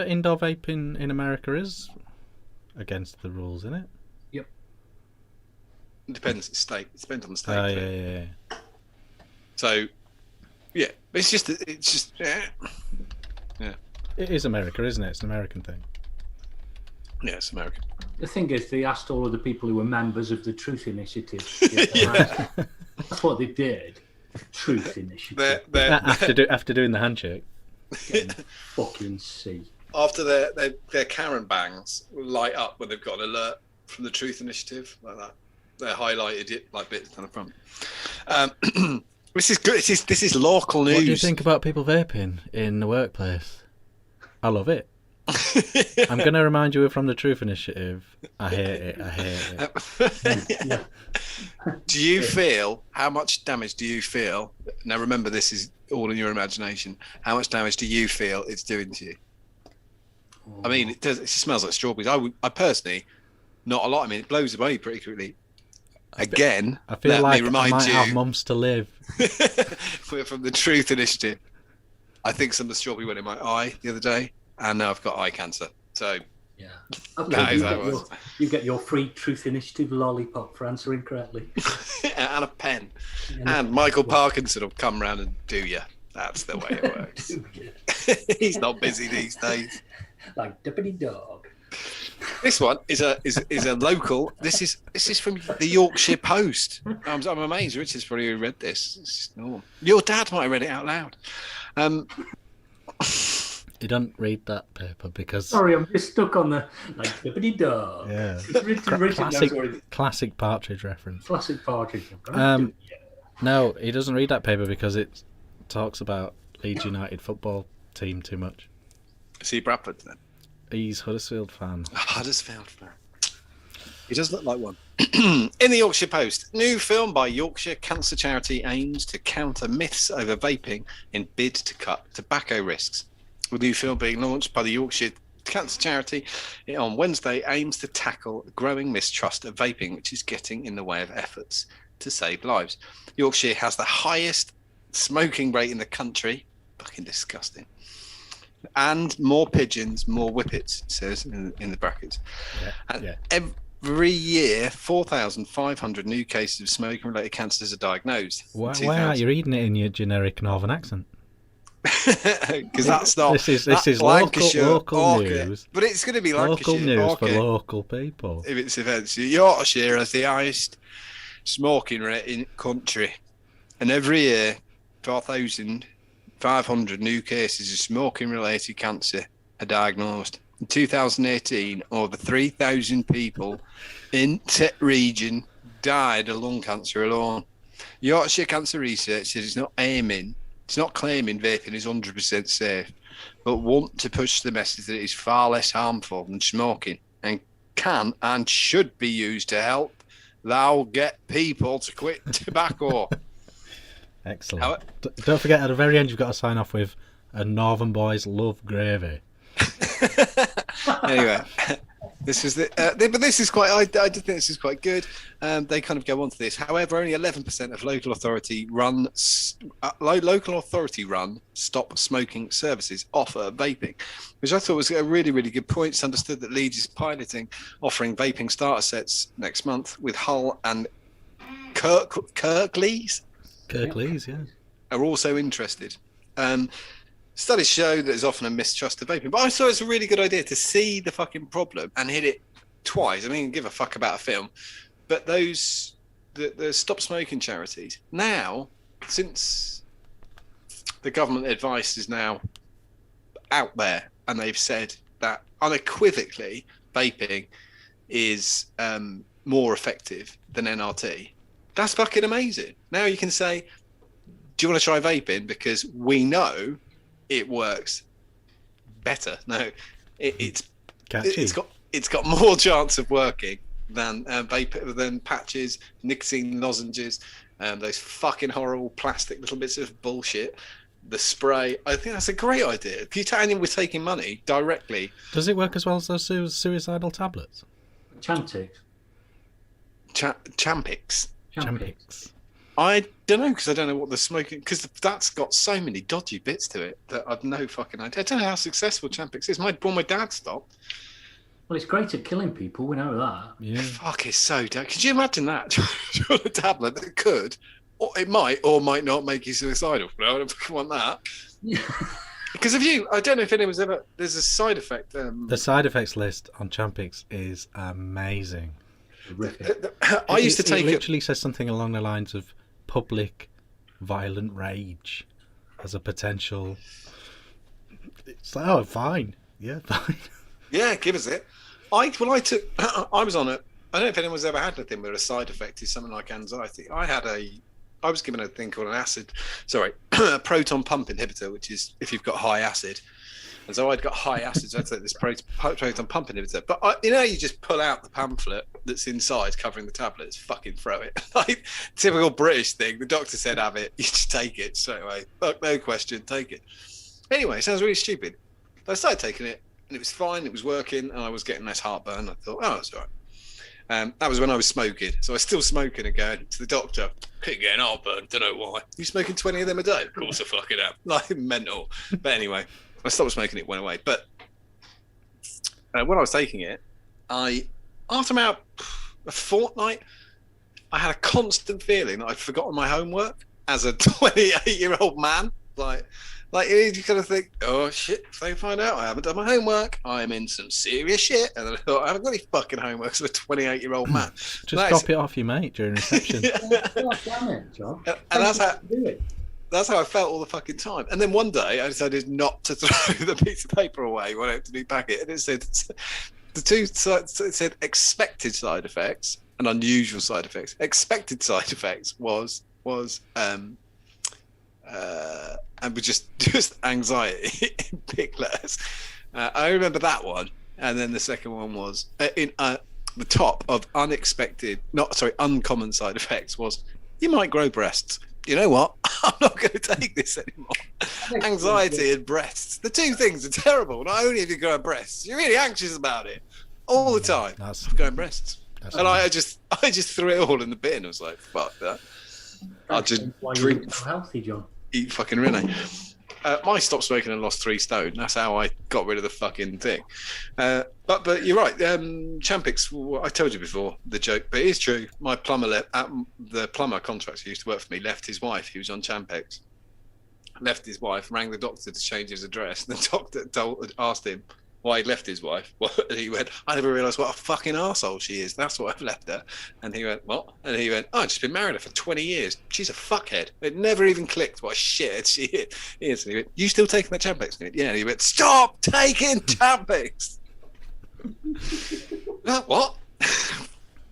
indoor vaping in America is against the rules, isn't it? It depends. It depends on the state. Yeah. So, yeah, it's just. Yeah. It is America, isn't it? It's an American thing. Yeah, it's American. The thing is, they asked all of the people who were members of the Truth Initiative. That's what they did. Truth Initiative. After doing the handshake. Fucking see. After their Karen bangs light up when they've got an alert from the Truth Initiative, like that. They're highlighted it like bits on the front. This is good. This is local news. What do you think about people vaping in the workplace? I love it. I'm going to remind you from the Truth Initiative. I hate it. Do you feel, how much damage do you feel? Now remember, this is all in your imagination. How much damage do you feel it's doing to you? I mean, it smells like strawberries. I personally, not a lot. I mean, it blows away pretty quickly. Again, I feel let like me remind I might you, have months to live. We're from the Truth Initiative. I think some of the strawberry went in my eye the other day, and now I've got eye cancer. So, yeah. Okay, you get your free Truth Initiative lollipop for answering correctly. And a pen. And Michael Parkinson will come round and do you. That's the way it works. He's not busy these days. Like Deputy Dog. This one is a local. This is from the Yorkshire Post. I'm amazed Richard's probably read this. Your dad might have read it out loud. You don't read that paper because... Sorry, I'm just stuck on the like Deputy Dog. Yeah. Richard classic Partridge reference. Classic Partridge. No, he doesn't read that paper because it talks about Leeds United football team too much. Is he Bradford then? He's Huddersfield fan. Huddersfield fan. He does look like one. In the Yorkshire Post, new film by Yorkshire cancer charity aims to counter myths over vaping in bid to cut tobacco risks. The new film being launched by the Yorkshire cancer charity on Wednesday aims to tackle growing mistrust of vaping, which is getting in the way of efforts to save lives. Yorkshire has the highest smoking rate in the country. Fucking disgusting. And more pigeons, more whippets, it says in the brackets. Every year, 4,500 new cases of smoking-related cancers are diagnosed. Why aren't you reading it in your generic northern accent? Because that's not. This is local news. But it's going to be Lancashire. Local news for local people. If it's events, Yorkshire has the highest smoking rate in the country, and every year, 4,500 new cases of smoking-related cancer are diagnosed. In 2018, over 3,000 people in the region died of lung cancer alone. Yorkshire Cancer Research says it's not claiming vaping is 100% safe, but want to push the message that it is far less harmful than smoking and can and should be used to help get people to quit tobacco. Excellent. Don't forget, at the very end, you've got to sign off with "A Northern boys love gravy." Anyway, this is but this is quite. I do think this is quite good. They kind of go on to this. However, only 11% of local authority run stop smoking services offer vaping, which I thought was a really, really good point. It's understood that Leeds is piloting offering vaping starter sets next month, with Hull and Kirklees. Kirklees, yeah, are also interested. Studies show that there's often a mistrust of vaping, but I thought it's a really good idea to see the fucking problem and hit it twice. I mean, give a fuck about a film, but the stop smoking charities now, since the government advice is now out there, and they've said that unequivocally vaping is more effective than NRT. That's fucking amazing. Now you can say, do you want to try vaping? Because we know it works better. No, it's got more chance of working than vape, than patches, nicotine lozenges, those fucking horrible plastic little bits of bullshit. The spray. I think that's a great idea. If you tell anyone we're taking money directly. Does it work as well as those suicidal tablets? Chantix. Champix. I don't know, because I don't know what the smoking, because that's got so many dodgy bits to it that I've no fucking idea. I don't know how successful Champix is. My dad stopped. Well, it's great at killing people. We know that. Yeah. Fuck, it's so dark. Could you imagine that? A tablet that could, or it might or might not make you suicidal. No, I don't fucking want that. Because I don't know if anyone's ever. There's a side effect. The side effects list on Champix is amazing. I used to take it. Literally says something along the lines of public violent rage as a potential. It's like, oh, fine, yeah, fine. Yeah, give us it. I was on it. I don't know if anyone's ever had anything where a side effect is something like anxiety. I was given a thing called a proton pump inhibitor, which is if you've got high acid. And so I'd got high acid, so I'd take this proton pump inhibitor. But you just pull out the pamphlet that's inside covering the tablets, fucking throw it. Like, typical British thing. The doctor said have it, you just take it straight away. Fuck, no question, take it. Anyway, it sounds really stupid. But I started taking it, and it was fine, it was working, and I was getting less heartburn. I thought, oh, that's all right. That was when I was smoking. So I was still smoking and going to the doctor, keep getting heartburn, don't know why. You smoking 20 of them a day? Of course I fucking am. Like, mental. But anyway, I stopped smoking, it went away. But when I was taking it, after about a fortnight, I had a constant feeling that I'd forgotten my homework as a 28-year-old man. Like you kind of think, oh shit, if they find out I haven't done my homework, I'm in some serious shit. And then I thought, I haven't got any fucking homework as a 28-year-old man. Just drop it off your mate during reception. That's how I felt all the fucking time. And then one day I decided not to throw the piece of paper away when I had to repack it. And it said it said expected side effects and unusual side effects. Expected side effects was and was just anxiety in big letters. I remember that one. And then the second one was in the top of uncommon side effects was you might grow breasts. You know what? I'm not going to take this anymore. Anxiety and breasts. The two things are terrible. Not only have you got breasts, you're really anxious about it all the time. That's Growing breasts. And I just threw it all in the bin. I was like, fuck that. I'll just drink, healthy, John. eat fucking Rene. I stopped smoking and lost 3 stone. That's how I got rid of the fucking thing. But you're right. Champix, I told you before the joke, but it is true. My plumber, the plumber contractor who used to work for me, left his wife. He was on Champix. Left his wife, rang the doctor to change his address. The doctor asked him why he left his wife. And he went, I never realised what a fucking arsehole she is. That's why I've left her. And he went, what? And he went, I've just been married her for 20 years. She's a fuckhead. It never even clicked what a shithead she is. And he went, you still taking that Champix? And he went, yeah. And he went, stop taking Champix. What?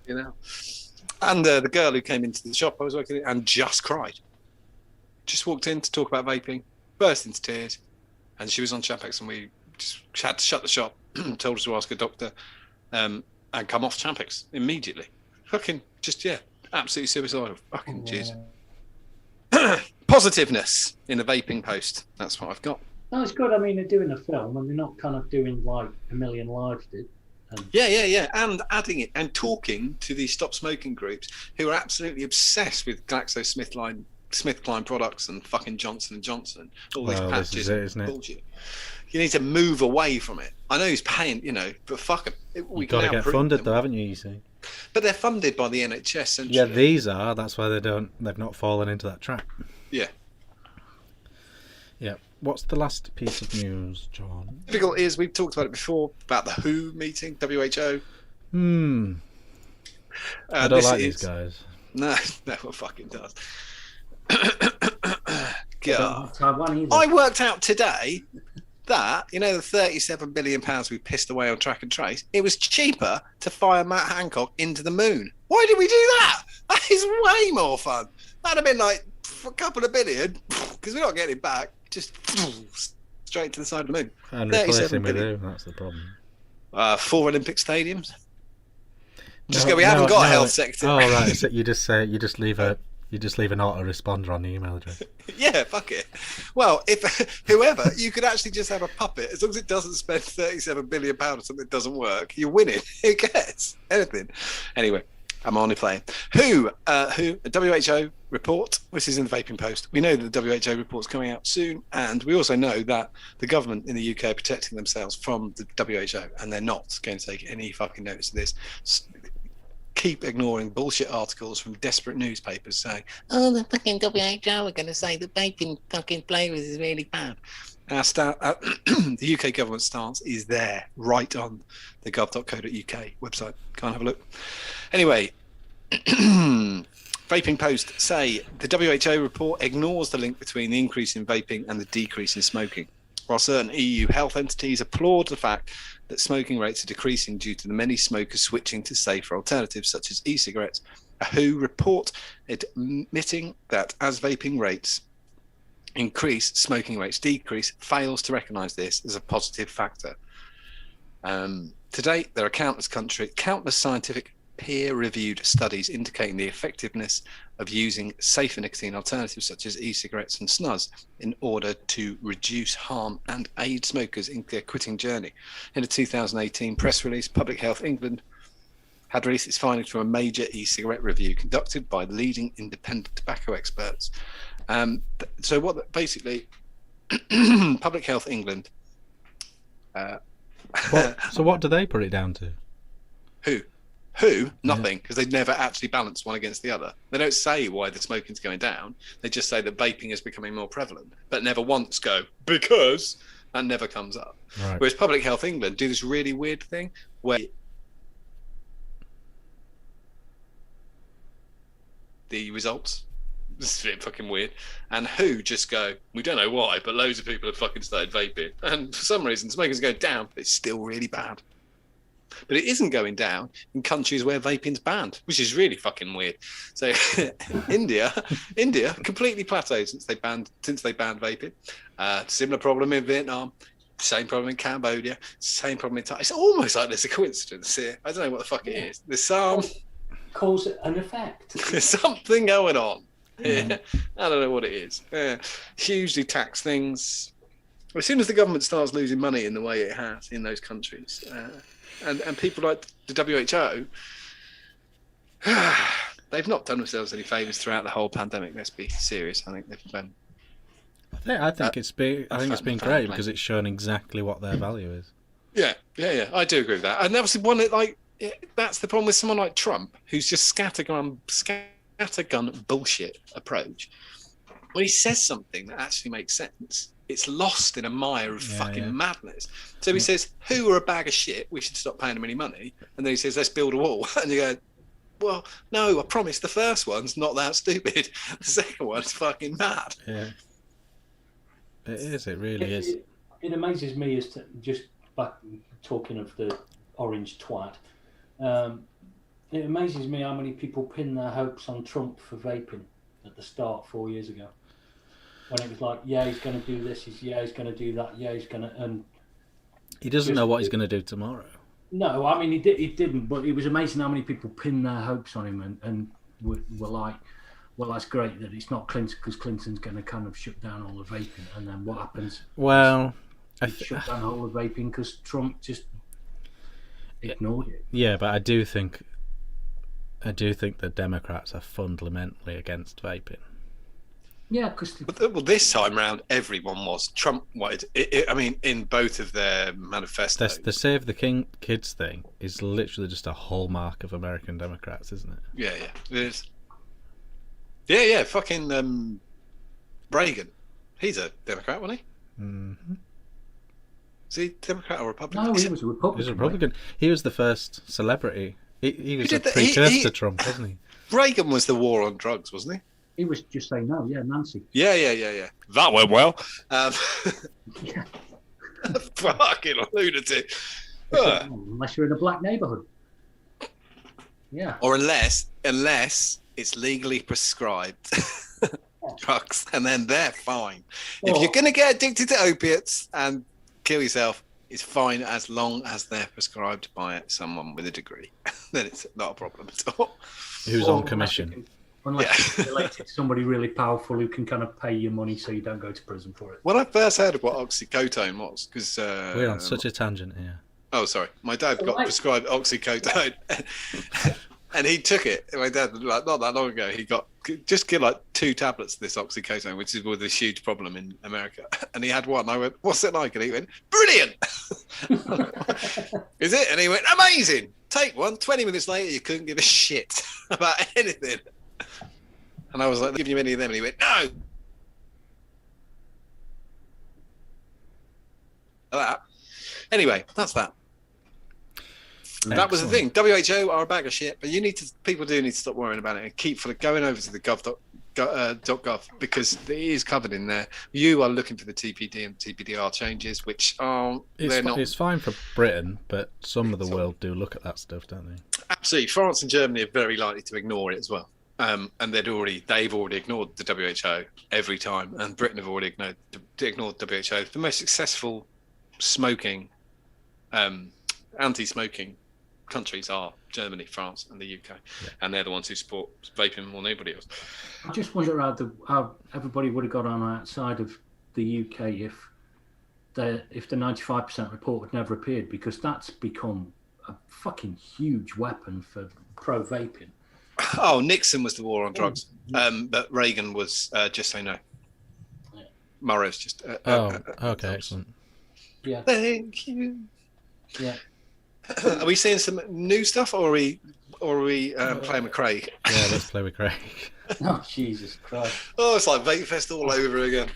You know. And the girl who came into the shop I was working in and just cried. Just walked in to talk about vaping, burst into tears. And she was on Champix and we just had to shut the shop, told us to ask a doctor, and come off Champix immediately. Fucking just, absolutely suicidal. Fucking jeez. Positiveness in the vaping post. That's what I've got. No, it's good. I mean, they're doing a film and they're not kind of doing like A Million Lives did. Yeah. And adding it and talking to these stop smoking groups who are absolutely obsessed with GlaxoSmithKline products and fucking Johnson & Johnson. All these patches. This is it, isn't it? Bullshit. You need to move away from it. I know he's paying, but fuck him. You've got to get funded, though, haven't you? You see. But they're funded by the NHS. Essentially. Yeah, these are. That's why they've not fallen into that trap. Yeah. Yeah. What's the last piece of news, John? Difficult is we've talked about it before about the WHO meeting, WHO. I don't like these guys. No one fucking does. God. I worked out today that, the 37 billion pounds we pissed away on track and trace, it was cheaper to fire Matt Hancock into the moon. Why did we do that? That is way more fun. That'd have been like a couple of billion, because we're not getting it back, just straight to the side of the moon. And replace him with who? That's the problem. 4 Olympic stadiums. We haven't got a health sector. Oh right, so you just leave an autoresponder on the email address. Yeah, fuck it. Well, if whoever, you could actually just have a puppet. As long as it doesn't spend 37 billion pounds on something that doesn't work, you're winning. Who cares? Anything. Anyway, I'm only playing. WHO report. This is in the Vaping Post. We know that the WHO report's coming out soon, and we also know that the government in the UK are protecting themselves from the WHO, and they're not going to take any fucking notice of this. Keep ignoring bullshit articles from desperate newspapers saying, oh, the fucking WHO are going to say that vaping fucking flavours is really bad. The UK government stance is there, right on the gov.co.uk website. Go and have a look. Anyway, Vaping Post say the WHO report ignores the link between the increase in vaping and the decrease in smoking, while certain EU health entities applaud the fact that smoking rates are decreasing due to the many smokers switching to safer alternatives such as e-cigarettes. A WHO report admitting that as vaping rates increase, smoking rates decrease, fails to recognise this as a positive factor. To date, there are countless scientific peer-reviewed studies indicating the effectiveness of using safer nicotine alternatives such as e-cigarettes and snus in order to reduce harm and aid smokers in their quitting journey. In a 2018 press release, Public Health England had released its findings from a major e-cigarette review conducted by leading independent tobacco experts. So what basically Public Health England so what do they put it down to? Who? Nothing, because they never actually balance one against the other. They don't say why the smoking's going down. They just say that vaping is becoming more prevalent, but never once go, because, and never comes up. Right. Whereas Public Health England do this really weird thing where the results, this is a bit fucking weird, and who just go, we don't know why, but loads of people have fucking started vaping. And for some reason, smoking's going down, but it's still really bad. But it isn't going down in countries where vaping's banned, which is really fucking weird. So India completely plateaued since they banned vaping. Similar problem in Vietnam. Same problem in Cambodia. Same problem in Thailand. It's almost like there's a coincidence here. I don't know what the fuck it is. Cause and effect. There's something going on. Yeah. I don't know what it is. Yeah. Hugely tax things. As soon as the government starts losing money in the way it has in those countries, and people like the WHO, they've not done themselves any favours throughout the whole pandemic. Let's be serious. I think they've I think it's been great because it's shown exactly what their value is. Yeah. I do agree with that. And that was the one that, that's the problem with someone like Trump, who's just scattergun bullshit approach. When he says something that actually makes sense, it's lost in a mire of madness. So he says, "Who are a bag of shit? We should stop paying them any money." And then he says, "Let's build a wall." And you go, "Well, no, I promise the first one's not that stupid. The second one's fucking mad." Yeah. It is. It really is. It amazes me as to just back talking of the orange twat. It amazes me how many people pin their hopes on Trump for vaping at the start 4 years ago, when it was like, yeah, he's going to do this, he's going to do that, yeah, he's going to, and he doesn't know what he's going to do tomorrow. No, I mean he didn't, but it was amazing how many people pinned their hopes on him and were like, well, that's great that it's not Clinton because Clinton's going to kind of shut down all the vaping, and then what happens? Well, shut down all the vaping because Trump just ignored it. Yeah, but I do think the Democrats are fundamentally against vaping. Yeah, because well, this time round, everyone was. Trump wanted. I mean, in both of their manifestos, the Save the Kids thing is literally just a hallmark of American Democrats, isn't it? Yeah, it is. Yeah. Fucking Reagan. He's a Democrat, wasn't he? Mm-hmm. Is he Democrat or Republican? No, he was a Republican. He was a Republican. He was the first celebrity. He was a precursor to Trump, wasn't he? Reagan was the war on drugs, wasn't he? He was just saying no. Yeah, Nancy. Yeah. That went well. Yeah. Fucking lunatic. Unless you're in a black neighborhood. Yeah. Or unless it's legally prescribed drugs, and then they're fine. If you're going to get addicted to opiates and kill yourself, it's fine as long as they're prescribed by someone with a degree. Then it's not a problem at all. Who's on commission. Unless you're related to somebody really powerful who can kind of pay you money so you don't go to prison for it. When I first heard of what oxycodone was, because... we're on such a tangent here. Oh, sorry. My dad got prescribed oxycodone. And he took it. My dad, not that long ago, he got just get 2 tablets of this oxycodone, which is with this huge problem in America. And he had one. I went, "What's it like?" And he went, "Brilliant." Is it? And he went, "Amazing. Take one." 20 minutes later, you couldn't give a shit about anything. And I was like, "Give you any of them?" And he went, "No." That. Anyway, that's that. That was the thing. WHO are a bag of shit, but people do need to stop worrying about it and keep going over to the gov.gov because it is covered in there. You are looking for the TPD and TPDR changes, which are It's fine for Britain, but some of the world do look at that stuff, don't they? Absolutely. France and Germany are very likely to ignore it as well. And they've already ignored the WHO every time, and Britain have already ignored WHO. The most successful smoking, anti-smoking countries are Germany, France, and the UK, and they're the ones who support vaping more than anybody else. I just wonder how everybody would have got on outside of the UK if the 95% report had never appeared, because that's become a fucking huge weapon for pro-vaping. Oh, Nixon was the war on drugs, but Reagan was just say no. Yeah. Murray's just. Okay, excellent. Yeah. Thank you. Yeah. Are we seeing some new stuff, or are we playing with Craig? Yeah, let's play with Craig. Oh, Jesus Christ. Oh, it's like Vape Fest all over again.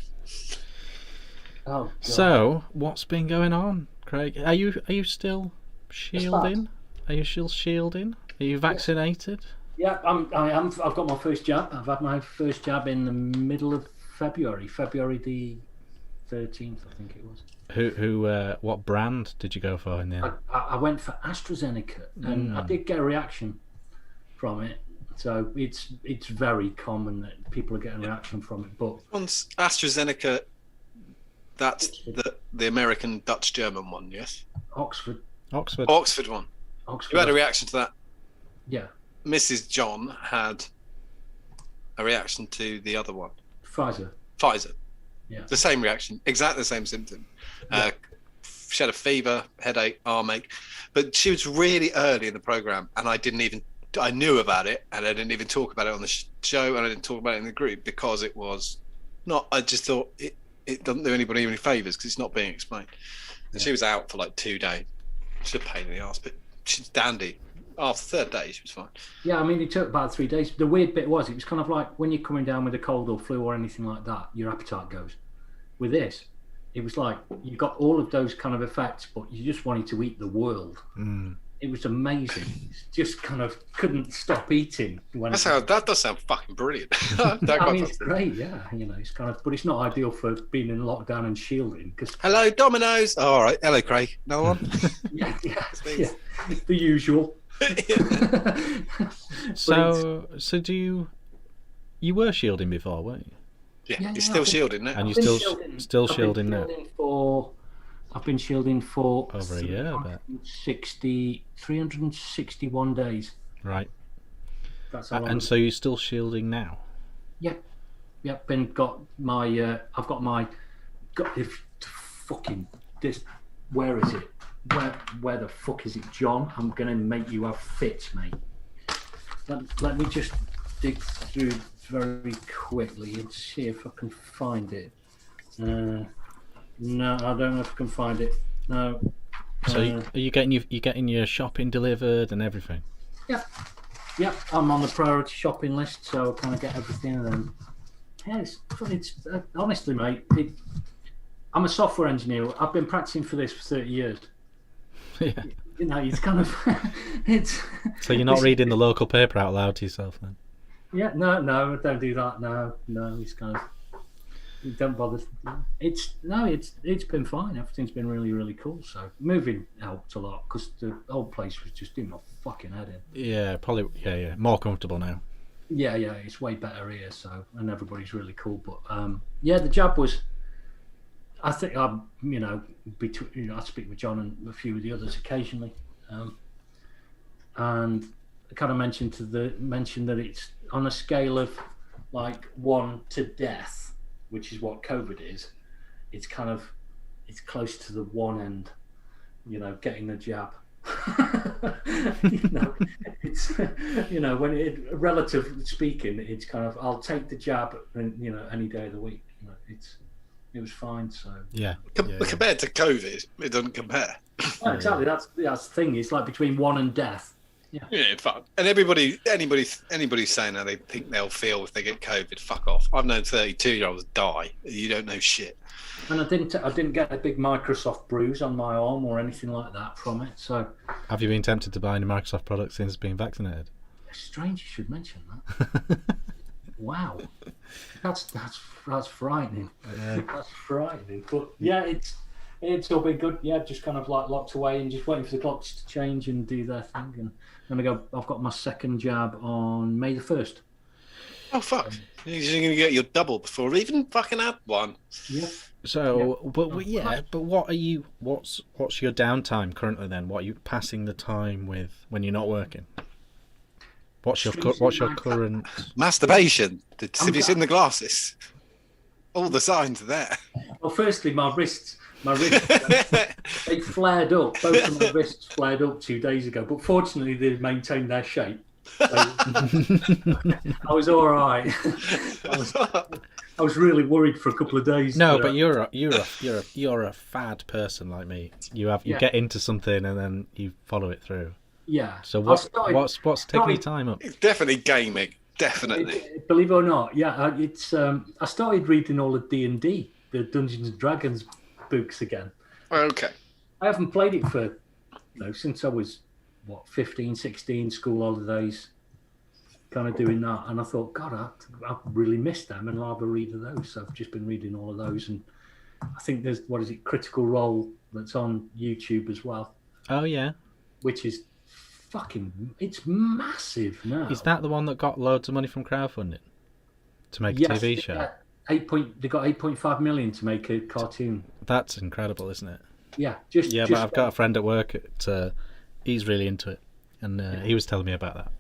Oh, God. So, what's been going on, Craig? Are you still shielding? Are you still shielding? Are you vaccinated? Yeah, I am. I've got my first jab. I've had my first jab in the middle of February the 13th, I think it was. What brand did you go for in the end? I went for AstraZeneca, and I did get a reaction from it. So it's very common that people are getting a reaction from it. But once AstraZeneca, That's the American Dutch German one, yes? Oxford. Oxford one. Oxford. You had a reaction to that. Yeah. Mrs. John had a reaction to the other one. Pfizer. Yeah. The same reaction, exactly the same symptom. Yeah. She had a fever, headache, armache, but she was really early in the program, and I knew about it, and I didn't even talk about it on the show, and I didn't talk about it in the group because it was not. I just thought it doesn't do anybody any favors because it's not being explained. And she was out for like 2 days. She's a pain in the ass, but she's dandy. After the 3rd day, she was fine. Yeah, I mean, it took about 3 days. The weird bit was, it was kind of like when you're coming down with a cold or flu or anything like that, your appetite goes. With this, it was like you got all of those kind of effects, but you just wanted to eat the world. It was amazing. It's just kind of couldn't stop eating. That does sound fucking brilliant. I mean, it's great, yeah. You know, it's kind of, but it's not ideal for being in lockdown and shielding. Cause, hello, Domino's. Oh, all right. Hello, Craig. No one. yeah, the usual. So do you were shielding before, weren't you? Yeah, you're still shielding now. And you're still shielding now. I've been shielding for over a year, I bet. 361 days. Right. That's how long. And so you're still shielding now? Yep. I've got my if fucking this. Where is it? Where the fuck is it, John? I'm gonna make you have fits, mate. Let me just dig through very quickly and see if I can find it. No, I don't know if I can find it. No. So are you getting your shopping delivered and everything? Yep. I'm on the priority shopping list, so I kind of get everything. And then, yeah, it's honestly, mate. I'm a software engineer. I've been practicing for this for 30 years. Yeah. You know, it's kind of it's. So you're not reading the local paper out loud to yourself then? Yeah, no, don't do that. No, it's kind of. Don't bother. It's been fine. Everything's been really, really cool. So moving helped a lot because the old place was just doing my fucking head in. Yeah, probably. Yeah, more comfortable now. Yeah, it's way better here. So and everybody's really cool. But the jab was. I think I speak with John and a few of the others occasionally, and I kind of mentioned that it's on a scale of like 1 to death, which is what COVID is. It's close to the one end, getting the jab. It's when relatively speaking, it's kind of I'll take the jab and any day of the week. It was fine. So yeah. Compared to COVID, it doesn't compare. Well, exactly. That's the thing. It's like between 1 and death. Yeah, fuck. And anybody saying how they think they'll feel if they get COVID, fuck off. I've known 32-year-olds die. You don't know shit. And I didn't get a big Microsoft bruise on my arm or anything like that from it. So have you been tempted to buy any Microsoft products since being vaccinated? It's strange you should mention that. Wow, that's frightening. Yeah. That's frightening. But yeah, it's all been good. Yeah, just kind of like locked away and just waiting for the clocks to change and do their thing. And I've got my second jab on May the 1st. Oh fuck! You're gonna get your double before we even fucking had one. Yeah. So, yeah. But what's your downtime currently then? What are you passing the time with when you're not working? What's your current masturbation? Have you seen the glasses? All the signs are there. Well, firstly, my wrists, they flared up. Both of my wrists flared up 2 days ago, but fortunately, they maintained their shape. So, I was all right. I was really worried for a couple of days. No, but you're a fad person like me. You get into something and then you follow it through. Yeah. So what's taking your time up? It's definitely gaming. Definitely. Believe it or not, yeah. It's I started reading all the D&D, the Dungeons and Dragons books again. Okay. I haven't played it for since I was 15, 16, school holidays, kind of doing that. And I thought, God, I really missed them, and I'll have a read of those. So I've just been reading all of those, and I think there's Critical Role that's on YouTube as well. Oh yeah. Which is it's massive now. Is that the one that got loads of money from crowdfunding to make a TV show? They got 8.5 million to make a cartoon. That's incredible, isn't it? Yeah, But I've got a friend at work. He's really into it, and he was telling me about that.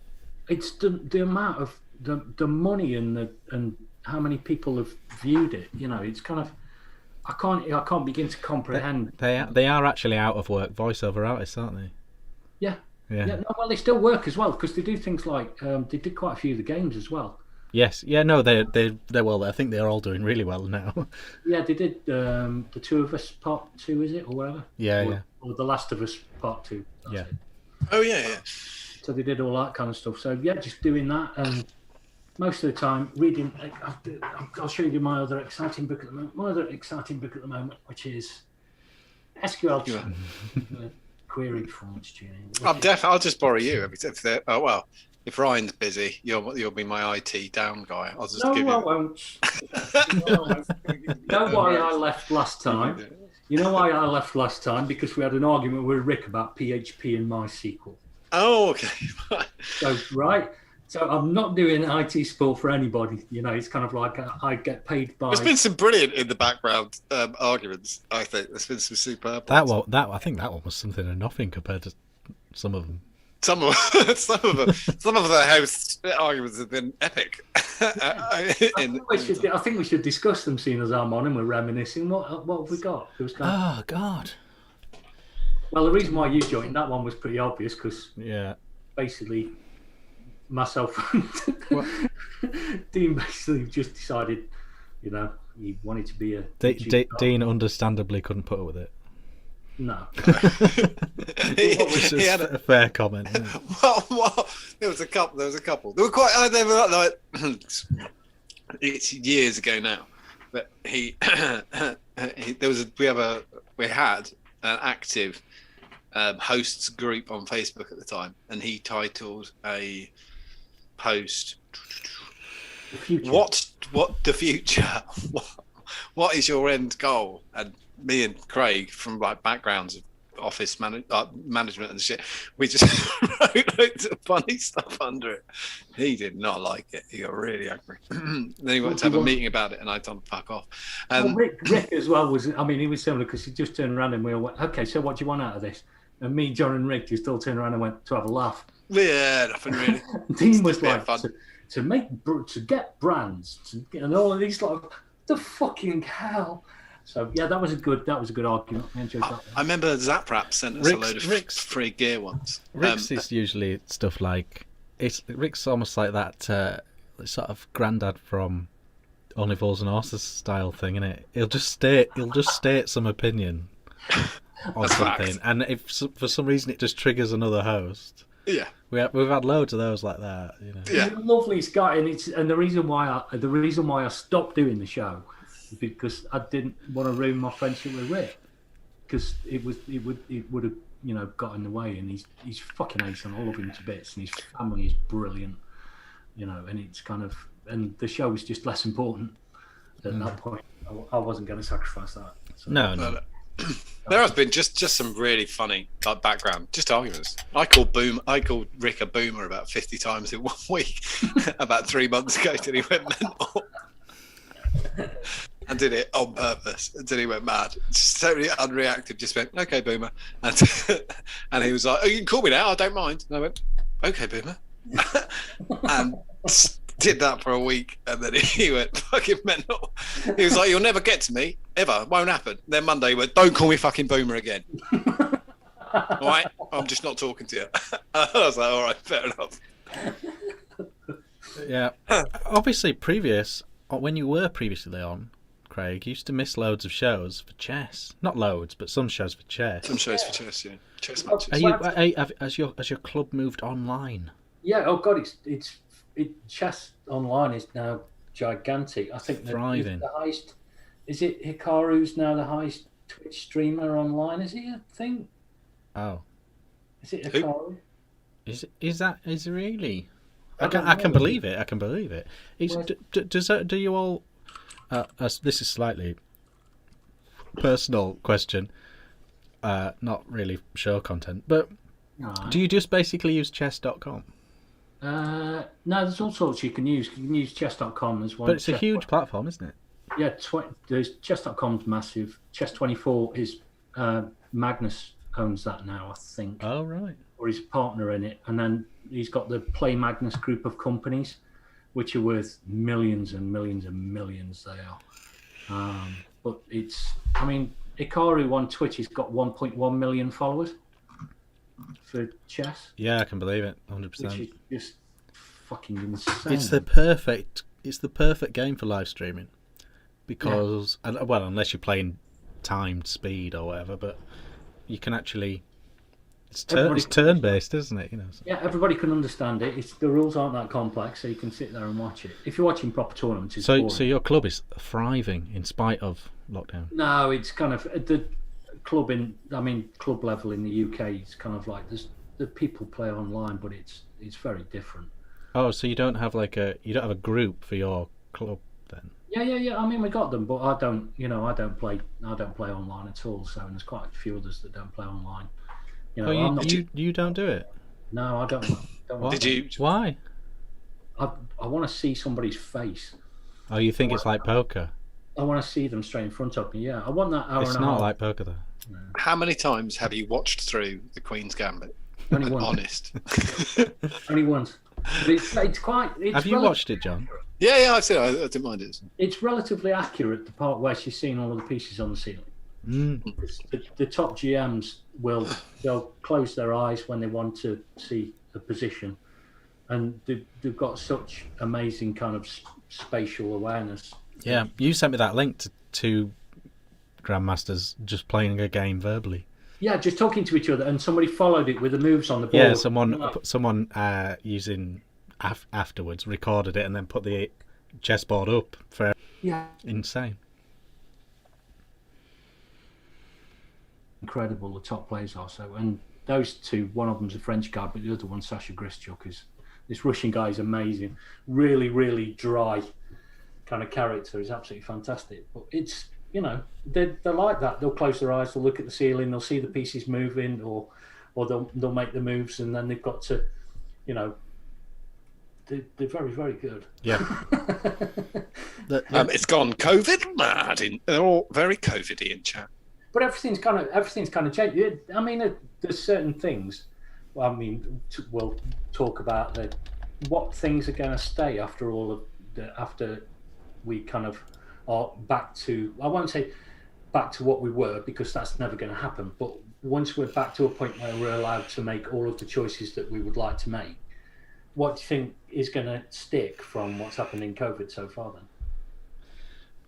It's the amount of the money and how many people have viewed it. You know, it's kind of I can't begin to comprehend. They are actually out of work voiceover artists, aren't they? Yeah. Yeah. No, well, they still work as well because they do things like they did quite a few of the games as well. Yes. Yeah. No. They're well. I think they're all doing really well now. Yeah, they did the Two of Us Part 2, is it, or whatever? Yeah. Or The Last of Us Part 2. That's Yeah. it. Oh yeah. So they did all that kind of stuff. So yeah, just doing that, and most of the time reading. I'll show you my other exciting book at the moment. My other exciting book at the moment, which is SQL query performance tuning. I'll just borrow you if Ryan's busy, you'll be my IT down guy. I'll just give you. I won't. You know why I left last time? You know why I left last time? Because we had an argument with Rick about PHP and MySQL. Oh, okay. So I'm not doing IT support for anybody. You know, it's kind of like I get paid by. There's been some brilliant in the background arguments. I think there's been some superb. I think that one was something of nothing compared to some of them. Some of the hosts' arguments have been epic. I think we should discuss them, seeing as I'm on and we're reminiscing. What have we got? Oh God. Well, the reason why you joined that one was pretty obvious because basically myself and Dean basically just decided, you know, he wanted to be a Dean understandably couldn't put up with it. No. Which is a fair comment. Well, there was a couple. They were quite. They were like. It's years ago now, but we had an active hosts group on Facebook at the time, and he titled a post. What the future? What is your end goal? And me and Craig from like backgrounds of office management and shit, we just wrote loads of funny stuff under it. He did not like it. He got really angry. Then he went to have a meeting about it, and I told him to fuck off. Rick as well was. I mean, he was similar because he just turned around and we all went, "Okay, so what do you want out of this?" And me, John, and Rick just all turned around and went to have a laugh. Yeah, nothing really. Dean was like, to get brands and all of these like the fucking hell. So yeah, that was a good argument. I enjoyed that. I remember ZapRap sent us a load of free gear once. Rick's is usually stuff like Rick's almost like that sort of granddad from Only Fools and Horses style thing, isn't it? He'll just state some opinion on something, fact. And if for some reason it just triggers another host. Yeah, we've had loads of those like that. You know. Yeah, he's a lovely guy, and the reason why I stopped doing the show is because I didn't want to ruin my friendship with Rick, because it would have got in the way, and he's fucking awesome. I love him to bits, and his family is brilliant, and it's kind of, and the show was just less important at that point. I wasn't going to sacrifice that. So. No. There has been just some really funny background, just arguments. I called Rick a boomer about 50 times in 1 week about 3 months ago till he went mental. I did it on purpose until he went mad. Just totally unreactive, just went, "Okay, boomer." And he was like, "Oh, you can call me now, I don't mind." And I went, "Okay, boomer." And did that for a week, and then he went fucking mental. He was like, "You'll never get to me, ever. It won't happen." Then Monday he went, "Don't call me fucking boomer again." All right? I'm just not talking to you. I was like, all right, fair enough. Yeah. Obviously, when you were previously on, Craig, you used to miss loads of shows for chess. Not loads, but some shows for chess. Some shows for chess, yeah. Chess matches. Has your club moved online? Yeah. Oh God, it's chess online is now gigantic. I think thriving. The highest. Is it Hikaru's now the highest Twitch streamer online? Is he a thing? Oh. Is it Hikaru? Is it really? I can believe it. I can believe it. Do you all? This is slightly personal question, not really show content, but do you just basically use chess.com? No, there's all sorts you can use. You can use chess.com as well. But it's a huge platform, isn't it? Yeah, there's chess.com's massive. Chess24 is Magnus owns that now, I think, Oh right. or he's a partner in it. And then he's got the Play Magnus group of companies, which are worth millions and millions and millions. They are. But it's, I mean, Ikaru on Twitch has got 1.1 million followers for chess, Yeah, I can believe it. which 100%. is just fucking insane. It's the perfect game for live streaming because well, unless you're playing timed speed or whatever, but you can actually it's turn based, isn't it? You know. So. Yeah, everybody can understand it. The rules aren't that complex, so you can sit there and watch it. If you're watching proper tournaments, it's boring. So your club is thriving in spite of lockdown. No, it's kind of the club level in the UK. It's kind of like the people play online, but it's very different. Oh, so you don't have a group for your club then? Yeah. I mean, we got them, but I don't play online at all. So and there's quite a few others that don't play online. You know, you don't do it? No, I don't. Did you? Why? I want to see somebody's face. Oh, you think it's like poker? I want to see them straight in front of me. Yeah, I want that hour It's and a half. not like poker though. No. How many times have you watched through the Queen's Gambit? Only once. Honest. Only once. But it's quite. Have you watched it, John? Yeah, I've seen it. I didn't mind it. It's relatively accurate. The part where she's seeing all of the pieces on the ceiling. The top GMs they'll close their eyes when they want to see a position, and they've got such amazing kind of spatial awareness. Yeah, you sent me that link to grandmasters just playing a game verbally. Yeah, just talking to each other, and somebody followed it with the moves on the board. Yeah, someone using afterwards recorded it and then put the chessboard up for insane. Incredible, the top players are. So, and those two, one of them's a French guy, but the other one's Sasha Grischuk. This Russian guy is amazing. Really, really dry kind of character. He's absolutely fantastic. But it's, they're like that. They'll close their eyes, they'll look at the ceiling, they'll see the pieces moving, or they'll make the moves, and then they've got to, they're very, very good. Yeah. It's gone COVID mad. They're all very COVID-y in chat. But everything's kind of changed. I mean, there's certain things. I mean, we'll talk about what things are going to stay after after we kind of are back to. I won't say back to what we were, because that's never going to happen. But once we're back to a point where we're allowed to make all of the choices that we would like to make, what do you think is going to stick from what's happened in COVID so far? Then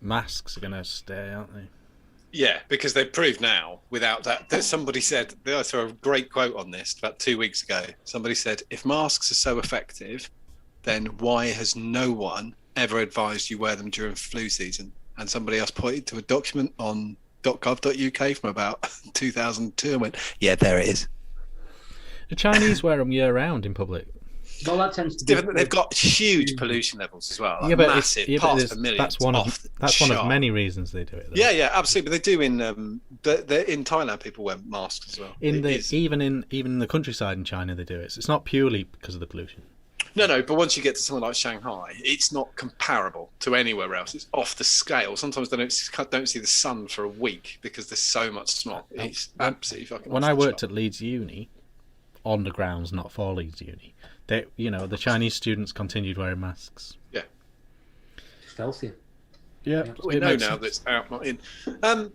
masks are going to stay, aren't they? Yeah, because they've proved now without that somebody said, I saw a great quote on this about 2 weeks ago. Somebody said, if masks are so effective, then why has no one ever advised you wear them during flu season? And somebody else pointed to a document on .gov.uk from about 2002 and went, yeah, there it is. The Chinese wear them year round in public. Well, that tends to be different. They've got huge pollution levels as well. Like yeah, but massive, parts per million. That's one of many reasons they do it. Though. Yeah, absolutely. But they do in in Thailand. People wear masks as well. Even in the countryside in China, they do it. So it's not purely because of the pollution. No. But once you get to somewhere like Shanghai, it's not comparable to anywhere else. It's off the scale. Sometimes they don't see the sun for a week because there's so much smog. It's absolutely fucking. When I worked at Leeds Uni, on the grounds, not for Leeds Uni. The Chinese students continued wearing masks. Yeah. Stealthy. Yeah. We know now that it's out, not in. A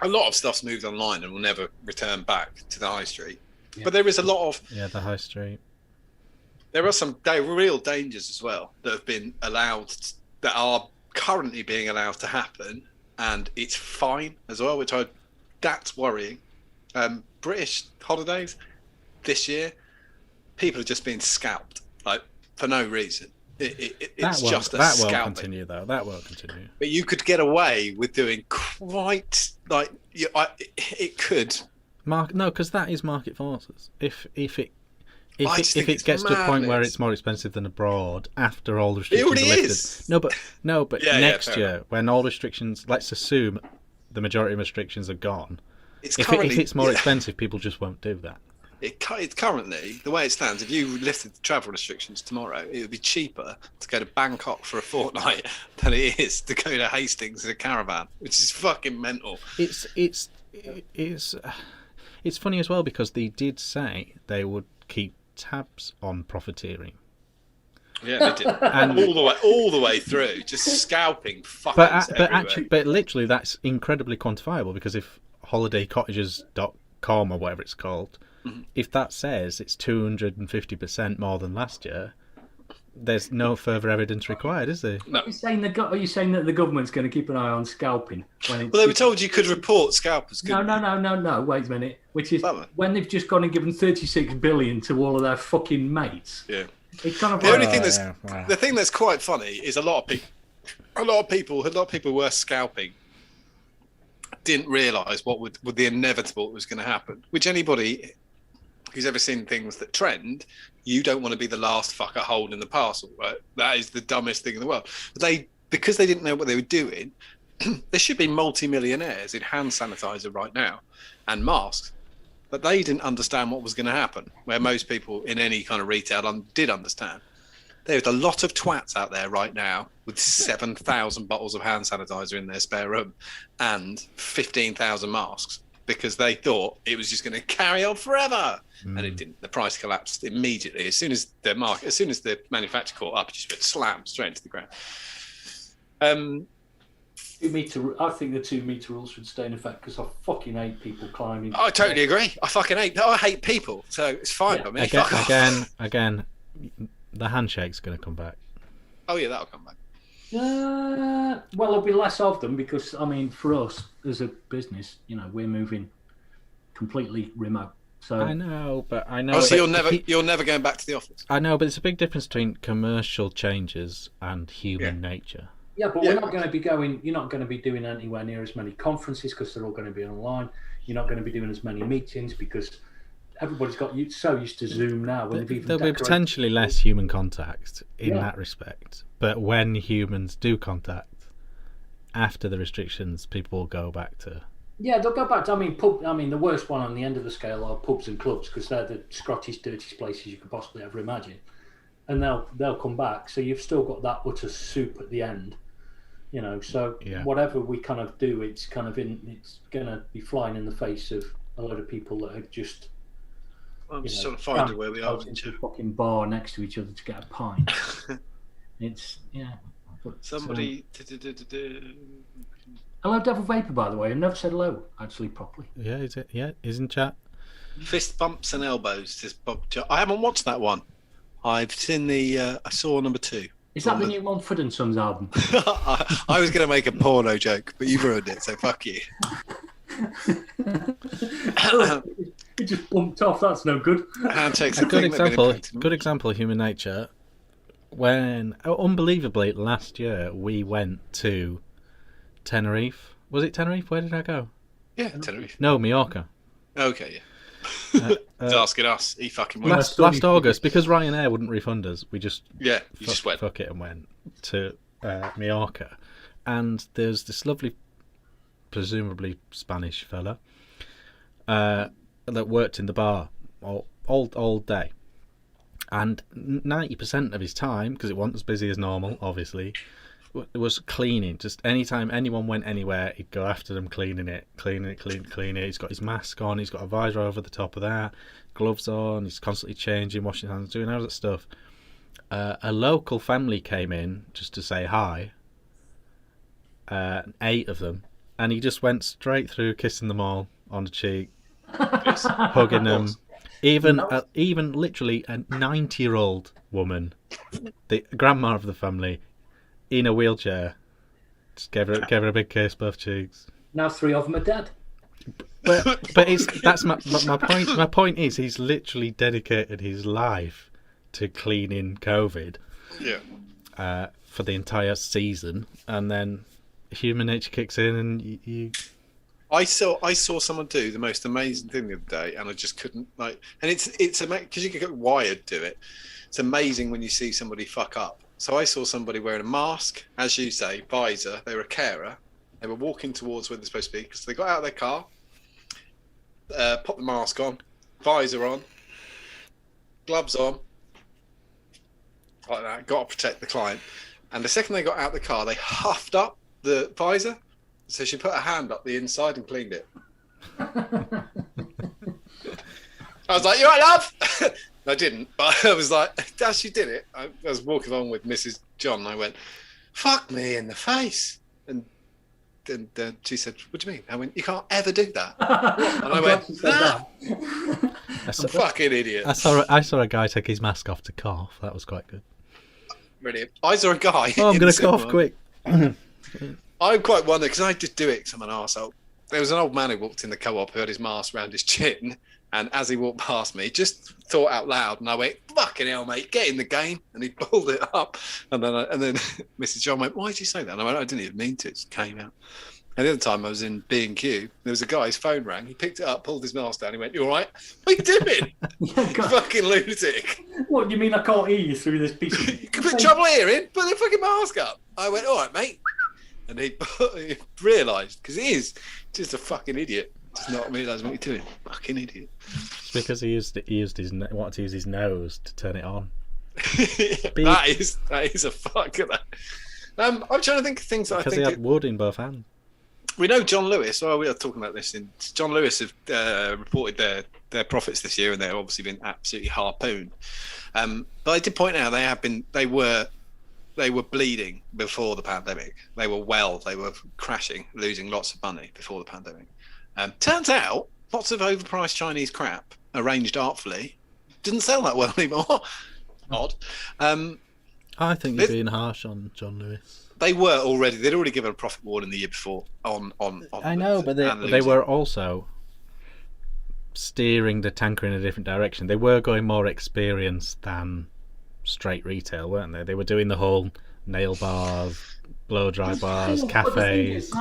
lot of stuff's moved online and will never return back to the high street. Yeah. But there is a lot of... Yeah, the high street. There are some real dangers as well that have been allowed, that are currently being allowed to happen. And it's fine as well, that's worrying. British holidays this year, people are just being scalped, like, for no reason. It's just a scalping. That won't continue, though. That won't continue. But you could get away with doing quite, like, it could. No, because that is market forces. If it gets to a point where it's more expensive than abroad after all the restrictions are lifted. Is. No, but next year, when all restrictions, let's assume the majority of restrictions are gone, if it's more expensive, people just won't do that. It's currently, the way it stands, if you lifted the travel restrictions tomorrow, it would be cheaper to go to Bangkok for a fortnight than it is to go to Hastings in a caravan, which is fucking mental. It's funny as well because they did say they would keep tabs on profiteering. Yeah, they did. And all the way through, just scalping fuckers but literally that's incredibly quantifiable because if holidaycottages.com or whatever it's called, if that says it's 250% more than last year, there's no further evidence required, is there? No. Are you saying that the government's going to keep an eye on scalping? Well, they were told you could report scalpers. No. Wait a minute. Which is when they've just gone and given 36 billion to all of their fucking mates. Yeah. It's kind of the only thing the thing that's quite funny is a lot of people who were scalping didn't realise what would the inevitable was going to happen. Which anybody who's ever seen things that trend, you don't want to be the last fucker holding the parcel, right? That is the dumbest thing in the world. But because they didn't know what they were doing, there should be multi-millionaires in hand sanitizer right now and masks. But they didn't understand what was going to happen, where most people in any kind of retail did understand. There's a lot of twats out there right now with 7,000 bottles of hand sanitizer in their spare room and 15,000 masks because they thought it was just going to carry on forever. And it didn't. The price collapsed immediately. As soon as the manufacturer caught up, it just went slam straight into the ground. 2 meter. I think the 2 meter rule should stay in effect because I fucking hate people climbing. I totally agree. I hate people, so it's fine by me. Again, the handshake's going to come back. Oh yeah, that'll come back. Well, there'll be less of them because I mean, for us as a business, we're moving completely remote. So I know. Oh, so you're never going back to the office. I know, but it's a big difference between commercial changes and human nature. Yeah, but we're not going to be going. You're not going to be doing anywhere near as many conferences because they're all going to be online. You're not going to be doing as many meetings because everybody's got so used to Zoom now. There'll be potentially less human contact in that respect. But when humans do contact, after the restrictions, people will go back to. Yeah, they'll go back to. The worst one on the end of the scale are pubs and clubs because they're the Scottish dirtiest places you could possibly ever imagine, and they'll come back. So you've still got that utter soup at the end. So whatever we kind of do, it's going to be flying in the face of a lot of people that are just. I'm just trying to find where we are. Into a fucking bar next to each other to get a pint. It's Somebody. Hello, Devil Vapor. By the way, I've never said hello actually properly. Yeah, is it? Yeah, he's in chat. Fist bumps and elbows. I haven't watched that one. I've seen I saw number 2. Is that the new Mumford & Sons album? I was going to make a porno joke, but you ruined it, so fuck you. It just bumped off. That's no good. Handshakes. A good example of human nature. When unbelievably last year we went to Tenerife. Was it Tenerife? Where did I go? Yeah, Tenerife. No, Mallorca. Okay, yeah. He's asking us. He fucking went. Last August, because Ryanair wouldn't refund us, we just just went. Fuck it and went to Mallorca, and there's this lovely, presumably Spanish fella, that worked in the bar all day, and 90% of his time, because it wasn't as busy as normal, obviously, was cleaning. Just anytime anyone went anywhere, he'd go after them, cleaning it. He's got his mask on, he's got a visor over the top of that, gloves on, he's constantly changing, washing hands, doing all that stuff. A local family came in just to say hi, 8 of them, and he just went straight through, kissing them all on the cheek, hugging them. Even literally a 90-year-old woman, the grandma of the family, in a wheelchair, just gave her a big kiss, both cheeks. Now 3 of them are dead. But that's my point. My point is he's literally dedicated his life to cleaning COVID. Yeah. For the entire season, and then human nature kicks in, and you. I saw someone do the most amazing thing the other day, and I just couldn't and it's amazing because you can get wired to it. It's amazing when you see somebody fuck up. So I saw somebody wearing a mask, as you say, visor. They were a carer. They were walking towards where they're supposed to be because they got out of their car, popped the mask on, visor on, gloves on, like that. Got to protect the client. And the second they got out the car, they huffed up the visor. So she put her hand up the inside and cleaned it. I was like, "You all right, love?" No, I didn't, but I was like, as she did it, I was walking on with Mrs. John, and I went, "Fuck me in the face." And then she said, "What do you mean?" I went, "You can't ever do that." And I went, I'm fucking idiot. I saw a guy take his mask off to cough. That was quite good. Brilliant. I saw a guy. Oh, I'm going to cough quick. I quite wonder, because I did do it because I'm an arsehole. There was an old man who walked in the co-op who had his mask around his chin, and as he walked past me, just thought out loud, and I went, "Fucking hell, mate, get in the game." And he pulled it up, and then Mrs. John went, "Why did you say that?" And I went, "I didn't even mean to, it just came out." And the other time I was in B&Q, there was a guy, his phone rang, he picked it up, pulled his mask down, he went, "You all right?" "What are you doing?" Yeah, "You fucking lunatic." What, you mean I can't hear you through this piece of... "You could put trouble hearing, put the fucking mask up." I went, "All right, mate." And he realised, because he is just a fucking idiot, does not realise what you're doing. Fucking idiot. It's because he wanted to use his nose to turn it on. that is a fuck of that. I'm trying to think of things that Because I he think... had wood in both hands. We know John Lewis. Well, we are talking about this. John Lewis have reported their profits this year, and they've obviously been absolutely harpooned. But I did point out they were bleeding before the pandemic. They were crashing, losing lots of money before the pandemic. Turns out, lots of overpriced Chinese crap, arranged artfully, didn't sell that well anymore. Odd. I think you're being harsh on John Lewis. They'd already given a profit warning the year before on I know, but they were also steering the tanker in a different direction. They were going more experienced than straight retail, weren't they? They were doing the whole nail bars, blow dry bars, cafes.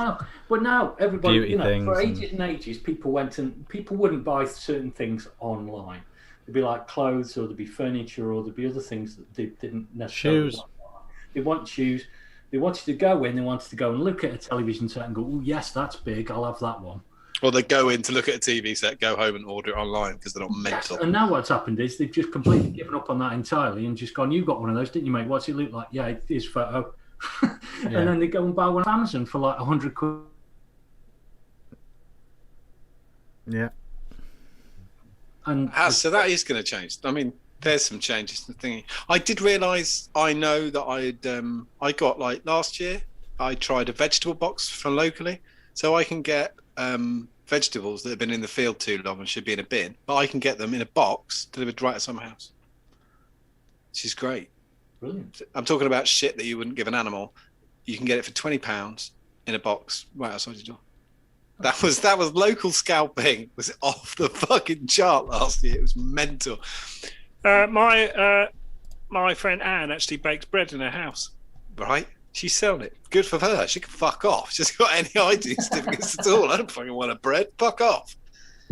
But now everybody, beauty things for ages and ages, people wouldn't buy certain things online. It'd be like clothes, or there'd be furniture, or there'd be other things that they didn't necessarily shoes. They want shoes. They wanted to go in. They wanted to go and look at a television set and go, "Oh yes, that's big. I'll have that one." Or they go in to look at a TV set, go home and order it online because they're not mental. Yes, and now what's happened is they've just completely given up on that entirely and just gone, "You got one of those, didn't you, mate? What's it look like?" "Yeah, it is photo." And then they go and buy one on Amazon for like 100 quid. Yeah. So that is going to change. I mean, there's some changes to the thing. I did realise, I know that I got, like, last year, I tried a vegetable box from locally. So I can get vegetables that have been in the field too long and should be in a bin, but I can get them in a box delivered right at some house. Which is great. Brilliant. I'm talking about shit that you wouldn't give an animal. You can get it for £20 in a box right outside your door. That was local scalping was off the fucking chart last year. It was mental. My friend Anne actually bakes bread in her house. Right? She's selling it. Good for her. She can fuck off. She's got any ID certificates at all. I don't fucking want a bread. Fuck off.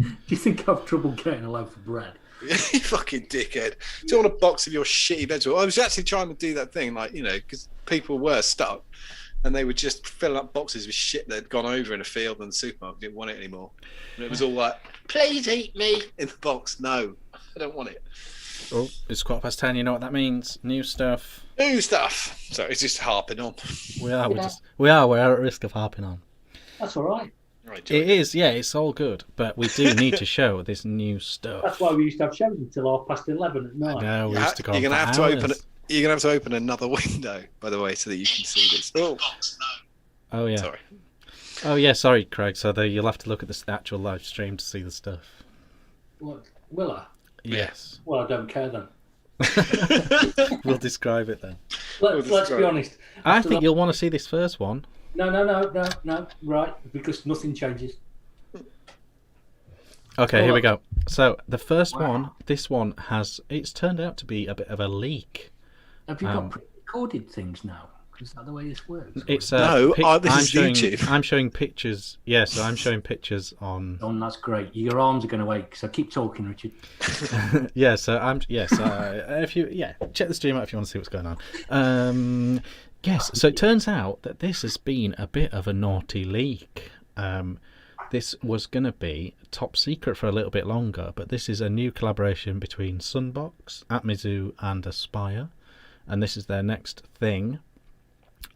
Do you think I have trouble getting a loaf of bread? You fucking dickhead. Do you want a box of your shitty vegetable? I was actually trying to do that thing, like, because people were stuck and they would just fill up boxes with shit that had gone over in a field and the supermarket didn't want it anymore. And it was all like, "Please eat me," in the box. No, I don't want it. Oh, it's 10:15. You know what that means? New stuff. New stuff. So it's just harping on. We are at risk of harping on. That's all right. Right, it is, yeah, it's all good, but we do need to show this new stuff. That's why we used to have shows until 11:30 at night. No, we used to go. You're gonna have to open another window, by the way, so that you can see this. Oh yeah. Sorry. Oh yeah, sorry, Craig. So you'll have to look at the actual live stream to see the stuff. What, will I? Yes. Well, I don't care then. We'll describe it then. Let's be honest. I think you'll want to see this first one. No. Right, because nothing changes. Okay, here we go. So the first one, this one it's turned out to be a bit of a leak. Have you got pre-recorded things now? Is that the way this works? It's this is YouTube. I'm showing pictures. Yeah, so I'm showing pictures on. Oh, that's great. Your arms are going to ache. So keep talking, Richard. Yeah. So if you check the stream out if you want to see what's going on. Yes. So it turns out that this has been a bit of a naughty leak. this was going to be top secret for a little bit longer, but this is a new collaboration between Sunbox, Atmizu, and Aspire, and this is their next thing.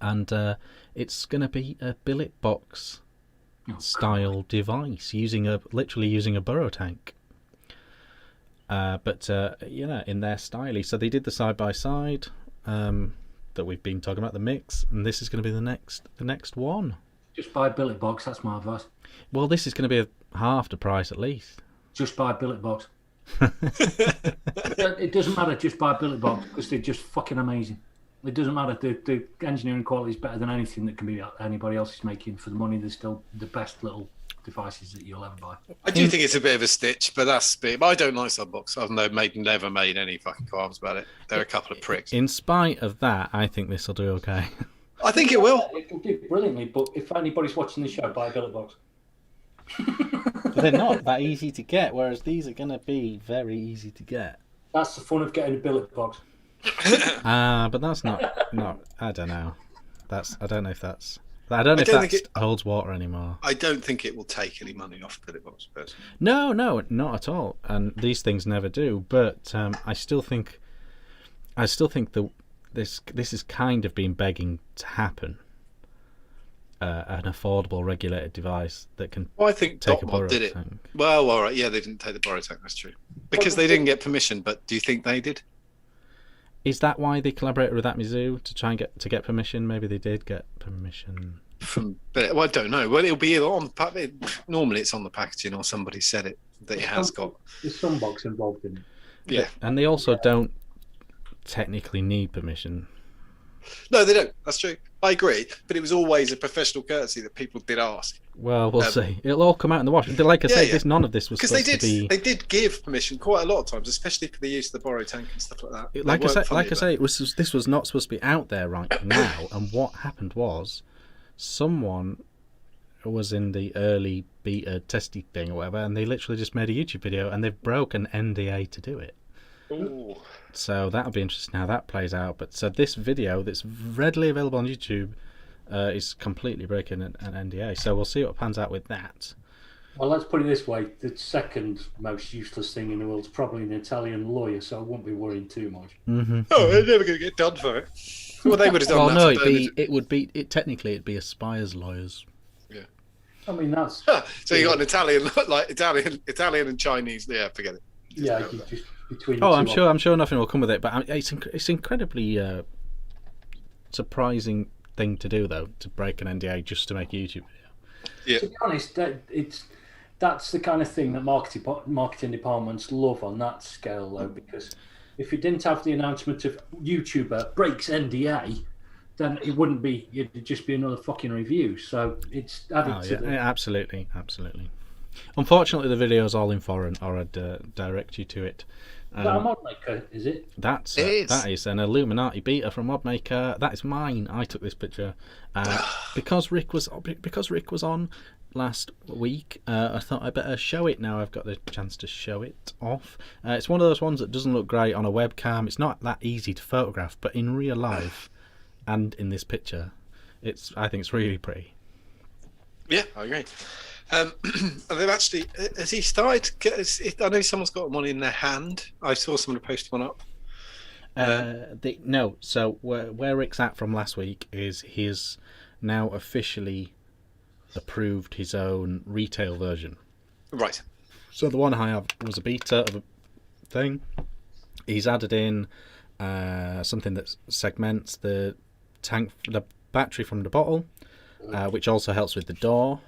And it's going to be a billet box style device, literally using a burrow tank. But in their style. So they did the side by side that we've been talking about, the mix, and this is going to be the next one. Just buy a billet box. That's my advice. Well, this is going to be half the price at least. Just buy a billet box. It doesn't matter. Just buy a billet box because they're just fucking amazing. It doesn't matter. The engineering quality is better than anything that can be anybody else is making for the money. They're still the best little devices that you'll ever buy. I do think it's a bit of a stitch, but I don't like Sunbox. I've never made any fucking qualms about it. They're a couple of pricks. In spite of that, I think this will do okay. I think it will. It will do brilliantly, but if anybody's watching the show, buy a billet box. But they're not that easy to get, whereas these are going to be very easy to get. That's the fun of getting a billet box. But that's not. I don't know. I don't know if that holds water anymore. I don't think it will take any money off billet box personally. No, not at all. And these things never do. But I still think this is kind of been begging to happen. An affordable regulated device that can. Well, I think take a Dotmod borrow did it. tank. Well, all right, yeah, they didn't take the borrow tank. That's true because they didn't get permission. But do you think they did? Is that why they collaborated with Atmizu to try and get permission? Maybe they did get permission. Well, I don't know. Well, it'll be either on. Normally, it's on the packaging, or somebody said it that it has got. There's some box involved in it. Yeah, and they also don't technically need permission. No, they don't. That's true. I agree. But it was always a professional courtesy that people did ask. Well, we'll see. It'll all come out in the wash. Like I say, none of this was because they did give permission quite a lot of times, especially for the use of the borrow tank and stuff like that. Like I say, this was not supposed to be out there right now. And what happened was, someone was in the early beta testing thing or whatever, and they literally just made a YouTube video, and they've broken NDA to do it. Ooh. So that'll be interesting how that plays out. But so this video that's readily available on YouTube is completely breaking an NDA. So we'll see what pans out with that. Well, let's put it this way: the second most useless thing in the world is probably an Italian lawyer, so I won't be worrying too much. Mm-hmm. Oh, they're never going to get done for it. Well, they would have done that. Well, no, technically it'd be Aspire's lawyers. Yeah. I mean, that's. So you got an Italian, like Italian and Chinese. Yeah, forget it. Yeah, you just between. I'm sure nothing will come with it, but it's incredibly surprising thing to do, though, to break an NDA just to make a YouTube video. Yeah. To be honest, that's the kind of thing that marketing departments love on that scale, though, because if you didn't have the announcement of YouTuber breaks NDA, then it wouldn't be. It'd just be another fucking review. So it's added to the. Absolutely. Unfortunately, the video is all in foreign, or I'd direct you to it. Is that a mod maker, is it? That is an Illuminati beta from Modmaker. That is mine. I took this picture because Rick was on last week. I thought I better show it now. I've got the chance to show it off. It's one of those ones that doesn't look great on a webcam. It's not that easy to photograph, but in real life and in this picture, I think it's really pretty. Yeah, I agree. They've actually. Has he started? I know someone's got one in their hand. I saw someone post one up. No. So where Rick's at from last week is he has now officially approved his own retail version. Right. So the one I have was a beta of a thing. He's added in something that segments the battery from the bottle, which also helps with the door.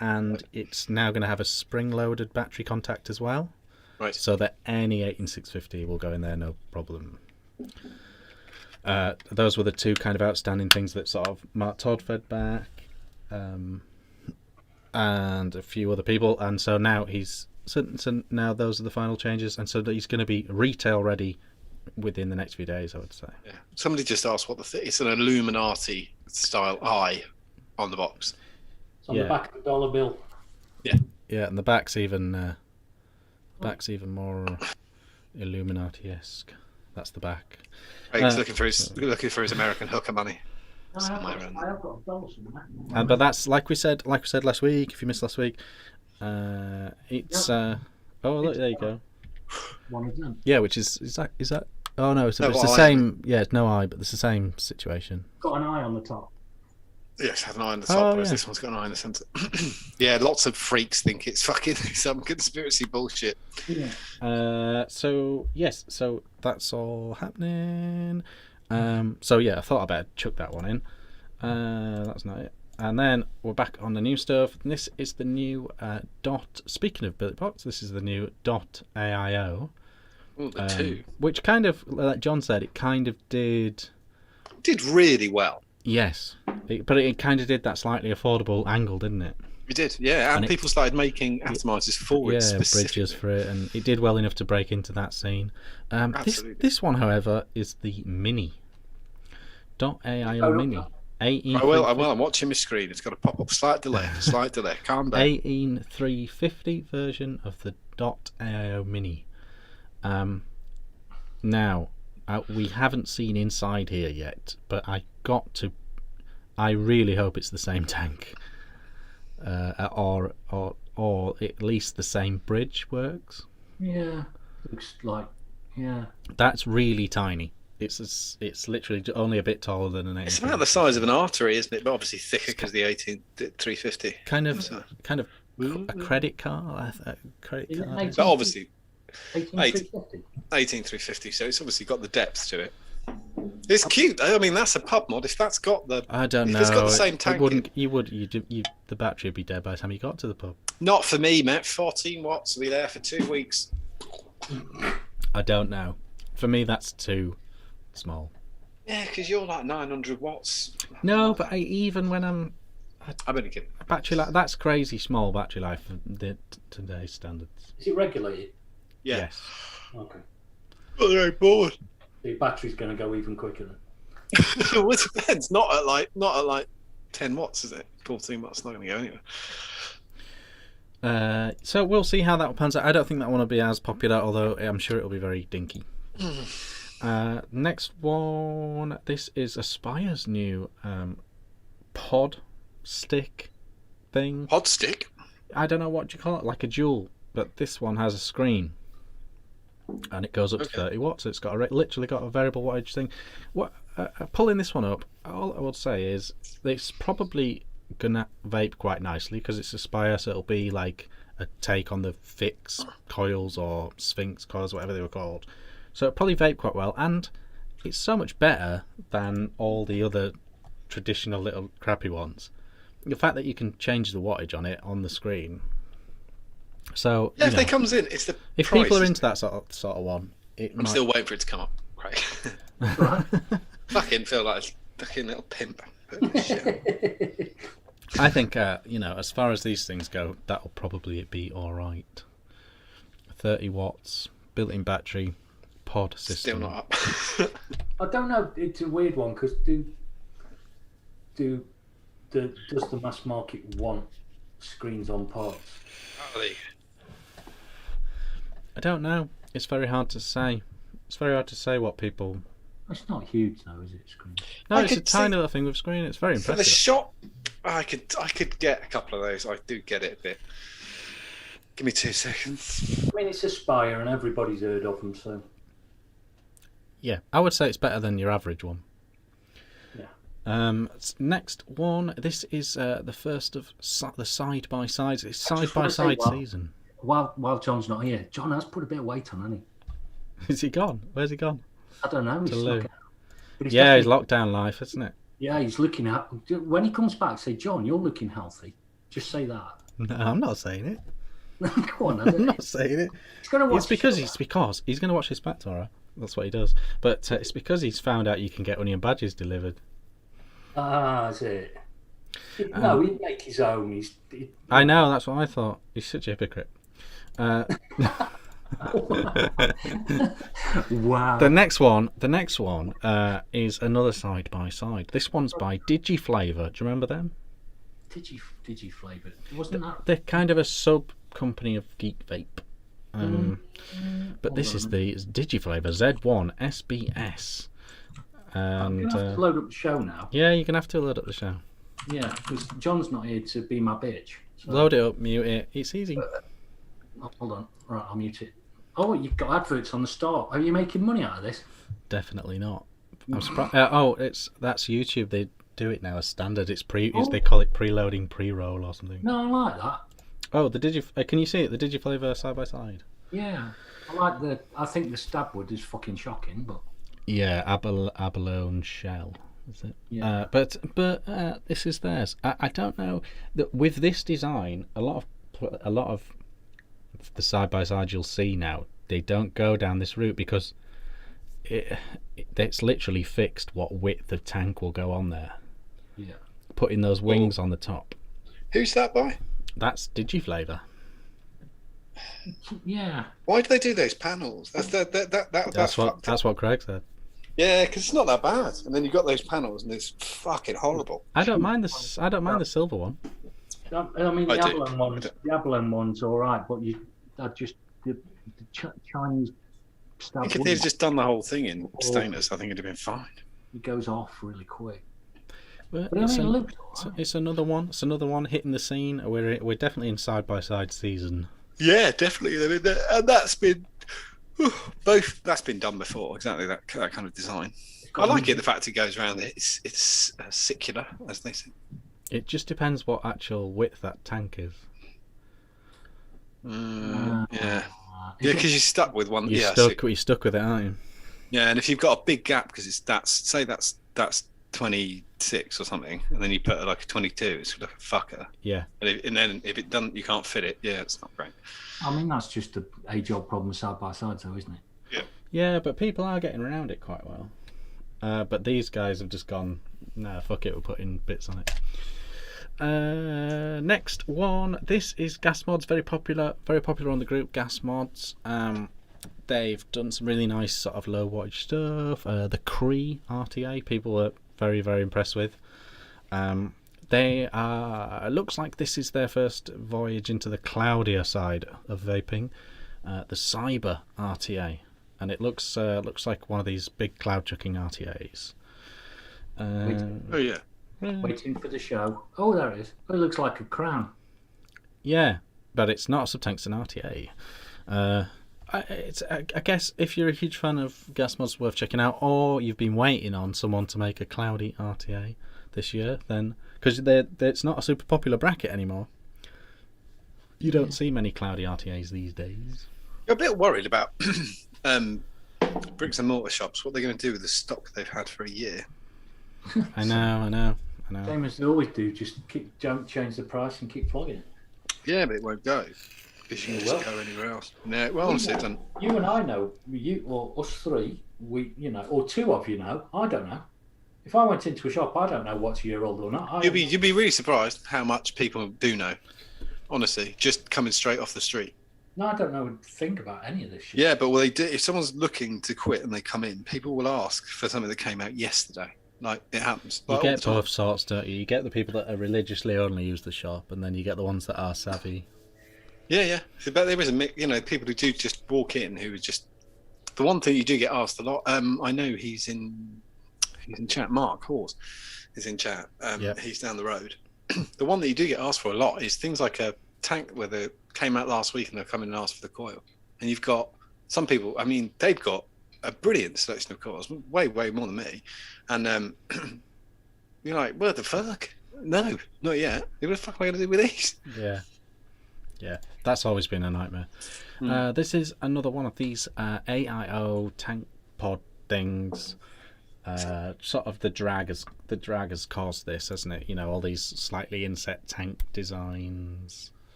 And it's now going to have a spring-loaded battery contact as well. Right. So that any 18650 will go in there, no problem. Those were the two kind of outstanding things that sort of Mark Todd fed back, and a few other people. And so now now those are the final changes, and so he's going to be retail ready within the next few days, I would say. Yeah. Somebody just asked what it's an Illuminati style eye on the box. On the back of the dollar bill. Yeah, and the back's even more Illuminati-esque. That's the back. He's looking for his American hooker money. somewhere around I there. have got a bottle somewhere. But that's like we said last week. If you missed last week, it's oh look, there you go. One of them. Yeah, which is that? Oh no, it's No, the eye. same. Yeah, no eye, but it's the same situation. Got an eye on the top. Yes, had an eye on the top, Oh, whereas yeah. this one's got an eye in the centre. Yeah, lots of freaks think it's fucking some conspiracy bullshit. Yeah. So that's all happening. So yeah, I thought I'd better chuck that one in. That's not it. And then we're back on the new stuff. And this is the new dot. Speaking of Billy Box, this is the new dot AIO. Oh, the two Which kind of, like John said, it kind of did. did really well. Yes, but it kind of did that slightly affordable angle, didn't it? We did, yeah. And And people started making atomizers for it Yeah, specifically. bridges for it, and it did well enough to break into that scene. Absolutely. This one, however, is the Mini. .AIO Oh, Mini. 18. I'm watching my screen. It's got a pop-up. Slight delay. Calm down. 18350 version of the .AIO Mini. Now, we haven't seen inside here yet, but I really hope it's the same tank, or at least the same bridge works. Yeah. Looks like. Yeah. That's really tiny. It's literally only a bit taller than an 18. It's about the size of an artery, isn't it? But obviously thicker because the 18350. kind of So- a credit card. Is it But obviously 18350? 18350. So it's obviously got the depth to it. It's cute. I mean, that's a pub mod. If that's got the, I don't if know. it's got the same tank, It wouldn't. The battery would be dead by the time you got to the pub. not for me, mate. 14 watts will be there for 2 weeks. I don't know. For me, that's too small. Yeah, because you're like 900 watts. No, but even when I'm I'm only kidding. battery life, that's crazy small battery life for today's standards. Is it regulated? Yeah. Yes. Okay. Well, they're bored. The battery's going to go even quicker then. Well, it depends. Not at like 10 watts, is it? 14 watts. Not going to go anywhere. So we'll see how that pans out. I don't think that one will be as popular, although I'm sure it'll be very dinky. Next one. This is Aspire's new pod stick thing. Pod stick. I don't know what you call it, like a jewel, but this one has a screen, and it goes up to 30 watts. It's got literally got a variable wattage thing. What pulling this one up, all I would say is it's probably gonna vape quite nicely because it's Aspire, so it'll be like a take on the Fix coils or Sphinx coils, whatever they were called. So it'll probably vape quite well, and it's so much better than all the other traditional little crappy ones. The fact that you can change the wattage on it on the screen. So Yeah, if they comes in, it's the if price, people are isn't into that sort of one, it I'm might... still waiting for it to come up. Right. Right. Fucking feel like a fucking little pimp. Shit. I think as far as these things go, that'll probably be all right. 30 watts, built-in battery, pod system. Still not up. I don't know. It's a weird one because does the mass market want screens on pods? I don't know. It's very hard to say. It's very hard to say what people... It's not huge though, is it? Screen. No, I it's a could tiny see- little thing with screen. It's very For the impressive. shop, I could get a couple of those. I do get it a bit. Give me 2 seconds. I mean, it's Aspire and everybody's heard of them, so Yeah, I would say it's better than your average one. yeah. Next one. This is the first of the side-by-sides. It's I just wanna say, side-by-side well- season. While John's not here, John has put a bit of weight on, hasn't he? Is he gone? Where's he gone? I don't know. He's To Lou. looking. But he's Yeah, his definitely- lockdown life, isn't it? Yeah, he's looking at. When he comes back, say, John, you're looking healthy. Just say that. No, I'm not saying it. Go on, I'm not saying it. He's going to watch. It's because he's going to watch his back tomorrow. That's what he does. But it's because he's found out you can get onion badges delivered. Ah, is it? No, he'd make his own. I know, that's what I thought. He's such a hypocrite. Wow. The next one is another side by side. This one's by Digiflavor. Do you remember them? Did you flavour? Wasn't that? They're kind of a sub company of Geek Vape. But this is the Digiflavor Z1 SBS. I'm And gonna have to load up the show now. yeah, you're gonna have to load up the show. Yeah, because John's not here to be my bitch. So. Load it up, mute it. It's easy. Hold on. Right, I'll mute it. Oh, you've got adverts on the start. Are you making money out of this? Definitely not. I'm surprised. That's YouTube. They do it now as standard. It's Oh. They call it preloading pre-roll or something. No, I like that. Oh, can you see it? The Digiflavor side by side. Yeah, I think the stab wood is fucking shocking, but Yeah, abalone shell. Is it? Yeah. But this is theirs. I don't know that with this design, a lot of the side by side you'll see now, they don't go down this route because it's literally fixed what width of tank will go on there. yeah. Putting those wings on the top. Who's that by? That's Digiflavor. Yeah. Why do they do those panels? That's what Craig said. Yeah, because it's not that bad. And then you've got those panels, and it's fucking horrible. I don't mind the silver one. I mean, the I do. Abalone one's all right, but the Chinese stab If wood, they'd just done the whole thing in stainless, I think it'd have been fine. it goes off really quick. But But I mean, it looks it's another one. It's another one hitting the scene. We're definitely in side by side season. Yeah, definitely. I mean, and that's been both. That's been done before. Exactly that kind of design. I like it. The fact it goes around. It's circular, as they say. It just depends what actual width that tank is. Yeah, because you're stuck with one. You're stuck with it, aren't you? Yeah, and if you've got a big gap because that's 26 or something, and then you put like a 22, it's like a fucker. Yeah. And then if it doesn't, you can't fit it. Yeah, it's not great. I mean, that's just a age-old problem side by side, though, isn't it? Yeah, but people are getting around it quite well. But these guys have just gone, no, fuck it, we're putting bits on it. Next one. This is Gas Mods, very popular on the group. Gas Mods. They've done some really nice sort of low wattage stuff. The Cree RTA, people were very, very impressed with. They are. It looks like this is their first voyage into the cloudier side of vaping. The Cyber RTA, and it looks like one of these big cloud chucking RTAs. Oh yeah. Waiting for the show. Oh, there it is. Oh, it looks like a crown. Yeah, but it's not a subtank, it's an RTA. I guess if you're a huge fan of Gas Mods, worth checking out, or you've been waiting on someone to make a cloudy RTA this year, then because it's not a super popular bracket anymore. You don't see many cloudy RTAs these days. You're a bit worried about bricks and mortar shops. What they're going to do with the stock they've had for a year. I know. Same as they always do, just don't change the price and keep flogging it. Yeah, but it won't go because you can just go anywhere else. No, well, honestly, it doesn't. You and I know, you or us three, or two of you know. I don't know. If I went into a shop, I don't know what's a year old or not. You'd be really surprised how much people do know. Honestly, just coming straight off the street. No, I don't know a thing about any of this shit. Yeah, but they do. If someone's looking to quit and they come in, people will ask for something that came out yesterday. Like, it happens. You Like, get both sorts, don't you? You get the people that are religiously only use the shop, and then you get the ones that are savvy. Yeah. But there is a mix, people who do just walk in who are just. The one thing you do get asked a lot. I know he's in chat. Mark Horse is in chat. Yep. He's down the road. The one that you do get asked for a lot is things like a tank where they came out last week and they're coming and asked for the coil. And you've got some people. I mean, they've got a brilliant selection of coils, way more than me. And you're like, what the fuck? No, not yet. What the fuck am I going to do with these? Yeah, that's always been a nightmare. This is another one of these AIO tank pod things. Sort of the drag has caused this, hasn't it? All these slightly inset tank designs.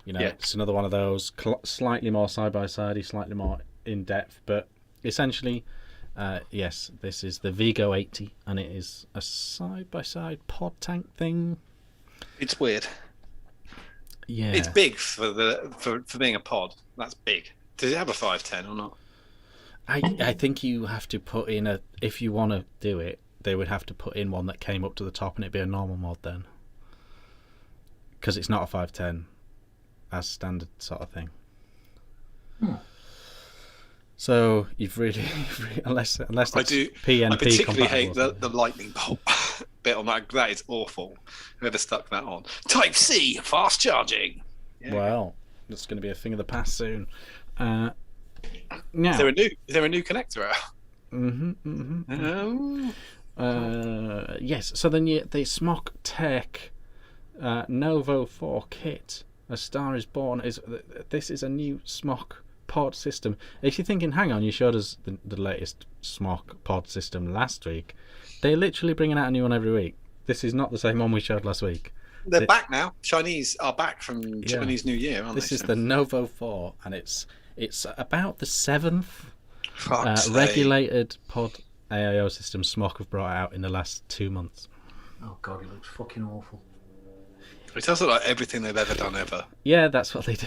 It's another one of those slightly more side by side, slightly more in depth, but essentially, yes, this is the Vigo 80, and it is a side by side pod tank thing. It's weird. Yeah, it's big for being a pod. That's big. Does it have a 510 or not? I think you have to put in if you want to do it, they would have to put in one that came up to the top, and it'd be a normal mod then, because it's not a 510 as standard sort of thing. So you've really unless I it's do. PNP I particularly hate compatible. the lightning bolt bit on that. That is awful. Whoever stuck that on. Type C, fast charging. Yeah. Well, that's going to be a thing of the past soon. Now, Is there a new connector out? yes. So the Smok Tech Novo 4 kit, A Star Is Born, this is a new Smok pod system. If you're thinking, hang on, you showed us the latest Smok pod system last week. They're literally bringing out a new one every week. This is not the same one we showed last week. They're back now. Chinese are back from Chinese New Year, aren't this they? This is the Novo 4, and it's about the 7th Fuck's sake. regulated pod AIO system Smok have brought out in the last 2 months. Oh god, it looks fucking awful. It does look like everything they've ever done ever. Yeah, that's what they do.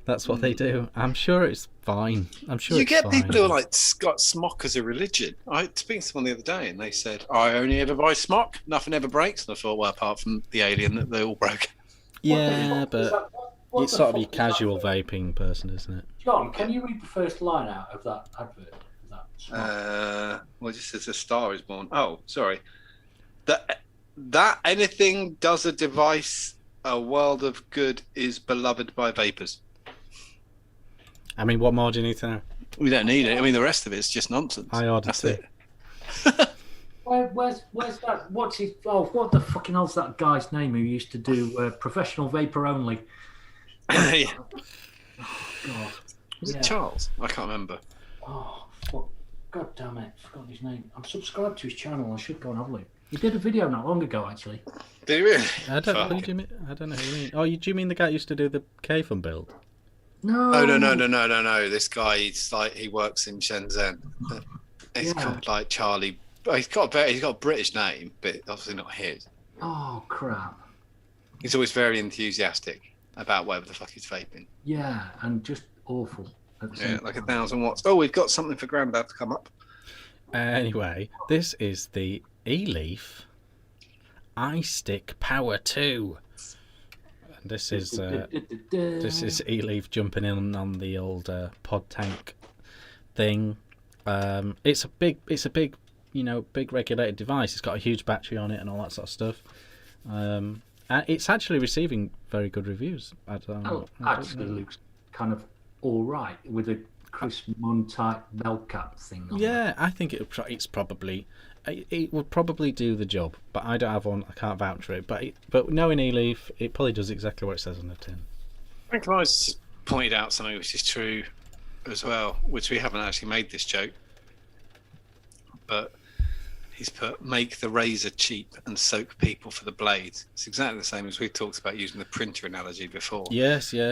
That's what they do. I'm sure it's fine. I'm sure You it's get fine. people who are like got Smok as a religion. I was speaking to someone the other day, and they said, "I only ever buy Smok. Nothing ever breaks." And I thought, well, apart from the alien, that they all broke. Yeah, What the but what it's the sort of fuck your is that? casual vaping person, isn't it? John, can you read the first line out of that advert? That Smok? Well, just as a star is born. Oh, sorry. That anything does a device, a world of good is beloved by vapors. I mean, what more do you need to know? We don't need it. I mean, the rest of it's just nonsense. I ordered That's it. Where's that? What's his? Oh, what the fucking hell's that guy's name who used to do professional vapor only? Yeah. God. Was Yeah. it Charles? I can't remember. Oh, fuck. God damn it! Forgot his name. I'm subscribed to his channel. I should go and have a look. He did a video not long ago, actually. Did you really? I don't Fuck. know. Do you mean? I don't know who you mean. Oh, do you mean the guy who used to do the K-Fun build? No. Oh no! This guy, he works in Shenzhen. He's Yeah. called like Charlie. He's got a British name, but obviously not his. Oh crap! He's always very enthusiastic about whatever the fuck he's vaping. Yeah, and just awful. At the Yeah, same like time. 1,000 watts. Oh, we've got something for Graham about to come up. Anyway, this is the E-Leaf iStick Power 2. And this is E-Leaf jumping in on the old pod tank thing. It's a big, big regulated device. It's got a huge battery on it and all that sort of stuff. And it's actually receiving very good reviews. Actually looks kind of all right with a Chris Munn type bell cap thing on. Yeah, I think it would probably do the job, but I don't have one. I can't vouch for it. But knowing E-Leaf, it probably does exactly what it says on the tin. Frank Rice pointed out something which is true as well, which we haven't actually made this joke, but he's put, make the razor cheap and soak people for the blades. It's exactly the same as we talked about using the printer analogy before. Yes, yeah.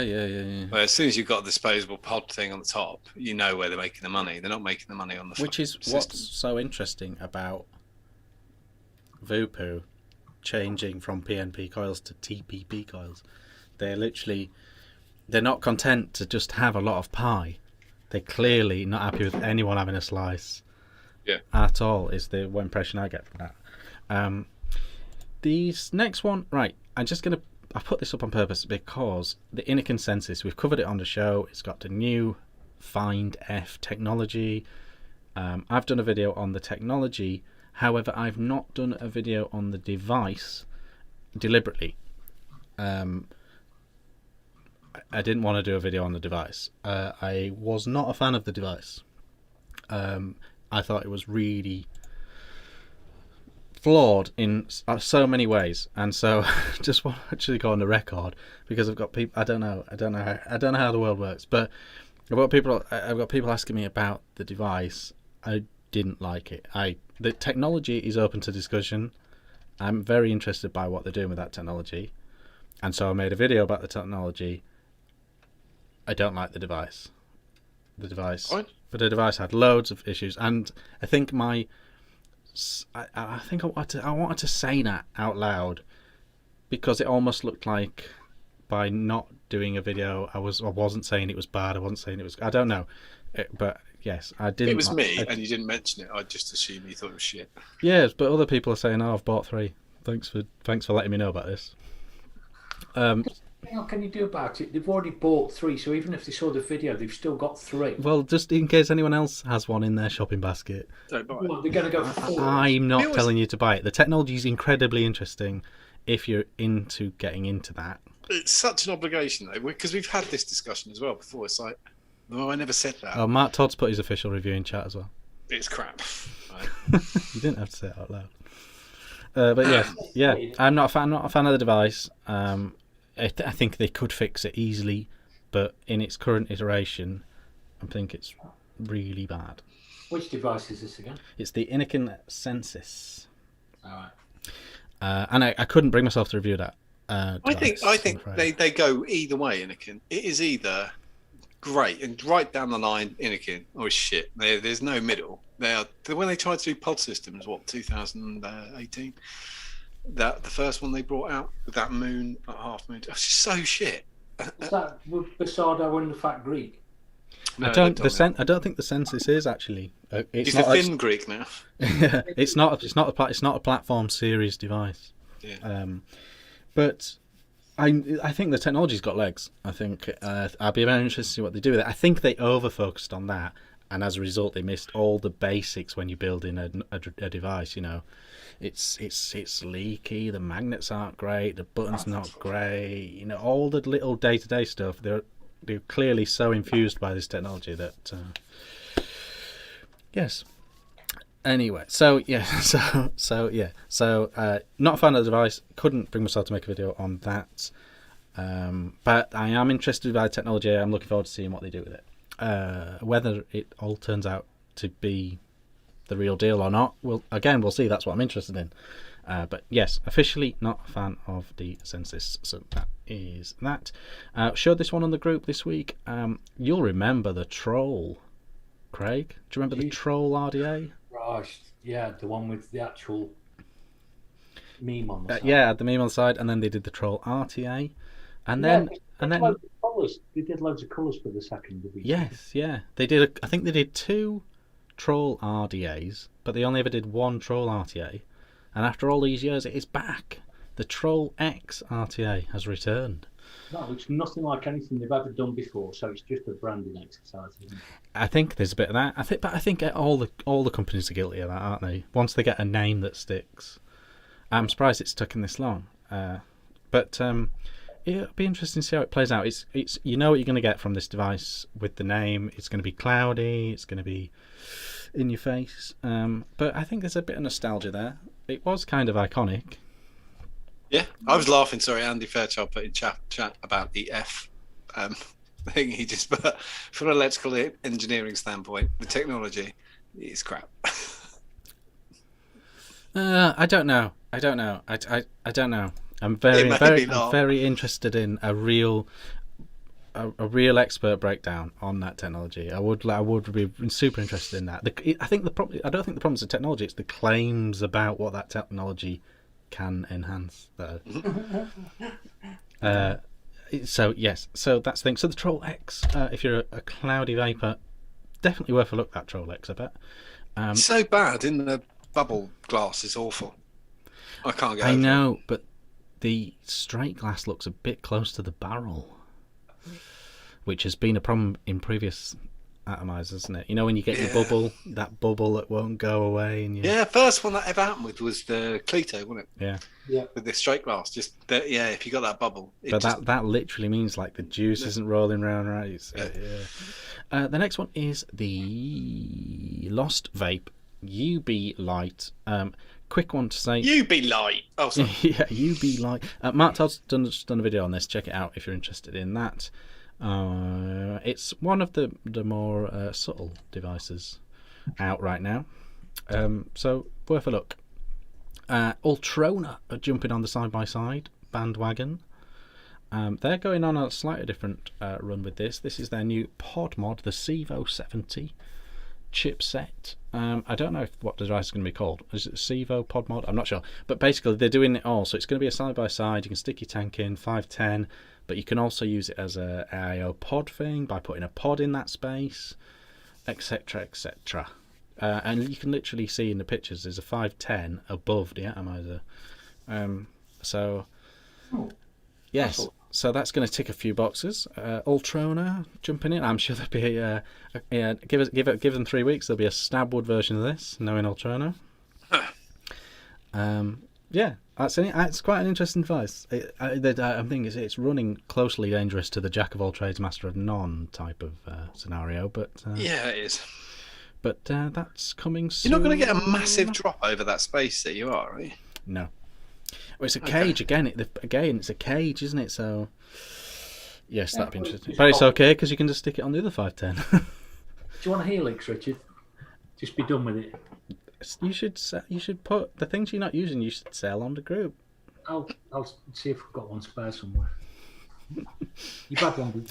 Where as soon as you've got a disposable pod thing on the top, you know where they're making the money. They're not making the money on the Which is system. what's so interesting about Vupu changing from PNP coils to TPP coils. They're not content to just have a lot of pie. They're clearly not happy with anyone having a slice. Yeah. At all is the impression I get from that. These next one, right? I put this up on purpose because the inner consensus, we've covered it on the show. It's got the new Find F technology. I've done a video on the technology. However, I've not done a video on the device deliberately. I didn't want to do a video on the device. I was not a fan of the device. I thought it was really flawed in so many ways, and so just want to actually go on the record because I've got people. I don't know how the world works, but I've got people asking me about the device. I didn't like it. The technology is open to discussion. I'm very interested by what they're doing with that technology, and so I made a video about the technology. I don't like the device. What? But the device had loads of issues, and I think I wanted to say that out loud because it almost looked like by not doing a video, I wasn't saying it was bad. I wasn't saying it was. I don't know, but yes, I didn't. It was me, and you didn't mention it. I just assumed you thought it was shit. Yes, but other people are saying, "Oh, I've bought 3. Thanks for letting me know about this." What can you do about it? They've already bought 3, so even if they saw the video, they've still got 3. Well, just in case anyone else has one in their shopping basket, Don't buy it. Well, they're going to go for 4. I'm not always- telling you to buy it. The technology is incredibly interesting if you're into getting into that. It's such an obligation though, because we've had this discussion as well before. It's like, no, I never said that. Oh, Mark Todd's put his official review in chat as well. It's crap. Right? You didn't have to say it out loud. But yeah, I'm not a fan of the device. I think they could fix it easily, but in its current iteration, I think it's really bad. Which device is this again? It's the Inikin Sensis, All right. and I couldn't bring myself to review that. I device, think I'm afraid. they go either way. Anakin, it is either great and right down the line, Anakin, or it's shit. There's no middle. When they tried to do pod systems, 2018. That the first one they brought out with that moon, that half moon, it was just so shit. Is that with Basardo and the Fat Greek? I don't think the Sensis is actually. He's the thin Greek now. It's not a platform series device. Yeah. But I think the technology's got legs. I think I'll be very interested to see what they do with it. I think they over focused on that, and as a result, they missed all the basics when you build in a device. You know, it's leaky. The magnets aren't great. The buttons not great. You know, all the little day-to-day stuff. They're clearly so infused by this technology that yes. Anyway, so not a fan of the device. Couldn't bring myself to make a video on that. But I am interested by the technology. I'm looking forward to seeing what they do with it. Whether it all turns out to be the real deal or not, we'll see. That's what I'm interested in. But yes, officially not a fan of the Sensis. So that is that. Showed this one on the group this week. You'll remember the troll, Craig. Do you remember the troll RDA? Right. Yeah, the one with the actual meme on the side. Yeah, the meme on the side, and then they did the troll RTA, and then loads of colours. They did loads of colours for the second of each. yes, yeah, they did. I think they did 2 troll RDAs, but they only ever did 1 troll RTA. And after all these years, it is back. The Troll X RTA has returned. No, it's nothing like anything they've ever done before. So it's just a branding exercise, isn't it? I think there's a bit of that. I think all the companies are guilty of that, aren't they? Once they get a name that sticks. I'm surprised it's taken this long. But it'll be interesting to see how it plays out. It's you know what you're going to get from this device with the name. It's going to be cloudy. It's going to be in your face. But I think there's a bit of nostalgia there. It was kind of iconic. Yeah, I was laughing. Sorry, Andy Fairchild put in chat about the F thing. He just put, from an electrical engineering standpoint, the technology is crap. I don't know. I don't know. I'm very interested in a real expert breakdown on that technology. I would be super interested in that. I don't think the problem is the technology. It's the claims about what that technology can enhance. So yes. So that's the thing. So the Troll X. If you're a cloudy vapor, definitely worth a look. That Troll X, I bet. It's so bad in the bubble glass is awful. I can't get. I know, but the straight glass looks a bit close to the barrel, which has been a problem in previous atomizers, isn't it? You know, when you get your bubble, that bubble that won't go away. And first one that ever happened with was the Cleto, wasn't it? Yeah. With the straight glass, if you got that bubble. But that literally means like the juice isn't rolling round right. So, the next one is the Lost Vape UB Light. Quick one to say. You be light. Oh, sorry. Yeah, UB Light. Mark Todd's done a video on this. Check it out if you're interested in that. It's one of the more subtle devices out right now, so worth a look. Ultrona are jumping on the side-by-side bandwagon. They're going on a slightly different run with this. This is their new pod mod, the Sevo 70 chipset. I don't know what the device is going to be called. Is it Sevo pod mod? I'm not sure, but basically they're doing it all. So it's going to be a side-by-side. You can stick your tank in 510. But you can also use it as a AIO pod thing by putting a pod in that space, etc., etc. And you can literally see in the pictures there's a 510 above the atomizer. Yes, So that's going to tick a few boxes. Ultrona jumping in. I'm sure there'll be give them 3 weeks. There'll be a stabwood version of this, knowing Ultrona. Yeah, it's quite an interesting device. I think it's running closely dangerous to the jack of all trades, master of none type of scenario. But yeah, it is. But that's coming soon. You're not going to get a massive drop over that space that you are, are you? No. Well, it's a cage again. It's a cage, isn't it? So, yes, that'd be interesting. But it's okay because you can just stick it on the other 510. Do you want a helix, Richard? Just be done with it. You should put the things you're not using. You should sell on the group. I'll see if I've got one spare somewhere. You've had one.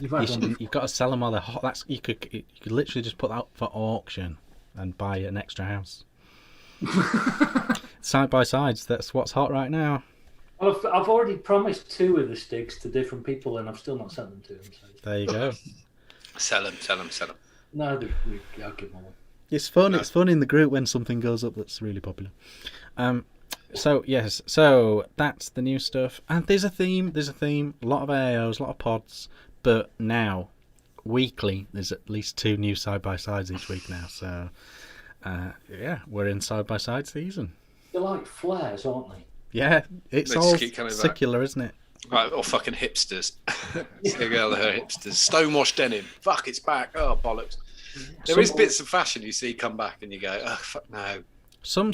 You've got to sell them while they're hot. You could literally just put that up for auction and buy an extra house. Side by sides. That's what's hot right now. Well, I've already promised 2 of the sticks to different people, and I've still not sent them to them. So. There you go. Sell them. No, I'll give them one. It's fun. No. It's fun in the group when something goes up that's really popular. So yes, so that's the new stuff, and there's a theme. A lot of AAOs, a lot of pods, but now weekly there's at least 2 new side by sides each week now. So yeah, we're in side by side season. They're like flares, aren't they? Yeah, it's all secular, isn't it? Right, or fucking hipsters. See, girl, her hipsters. Stonewash denim. Fuck, it's back. Oh, bollocks. There is bits of fashion you see come back and you go, oh, fuck no. Some.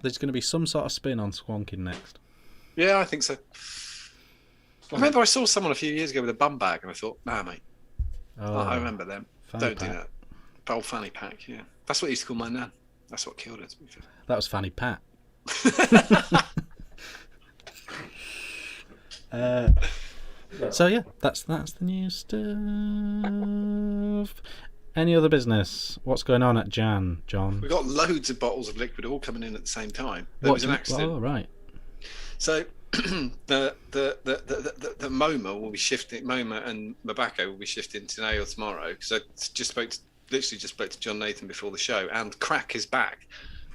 There's going to be some sort of spin on Squonking next. Yeah, I think so. I remember I saw someone a few years ago with a bum bag and I thought, nah, mate. Oh, I remember them. Don't do that. Old fanny pack, yeah. That's what I used to call my nan. That's what killed her, to be fair. That was Fanny Pat. So yeah, that's the new stuff. Any other business? What's going on at Jan, John? We got loads of bottles of liquid all coming in at the same time. There was an accident. Oh right. So the MoMA will be shifting. MoMA and Mabacco will be shifting today or tomorrow. Because I literally just spoke to John Nathan before the show, and Crack is back.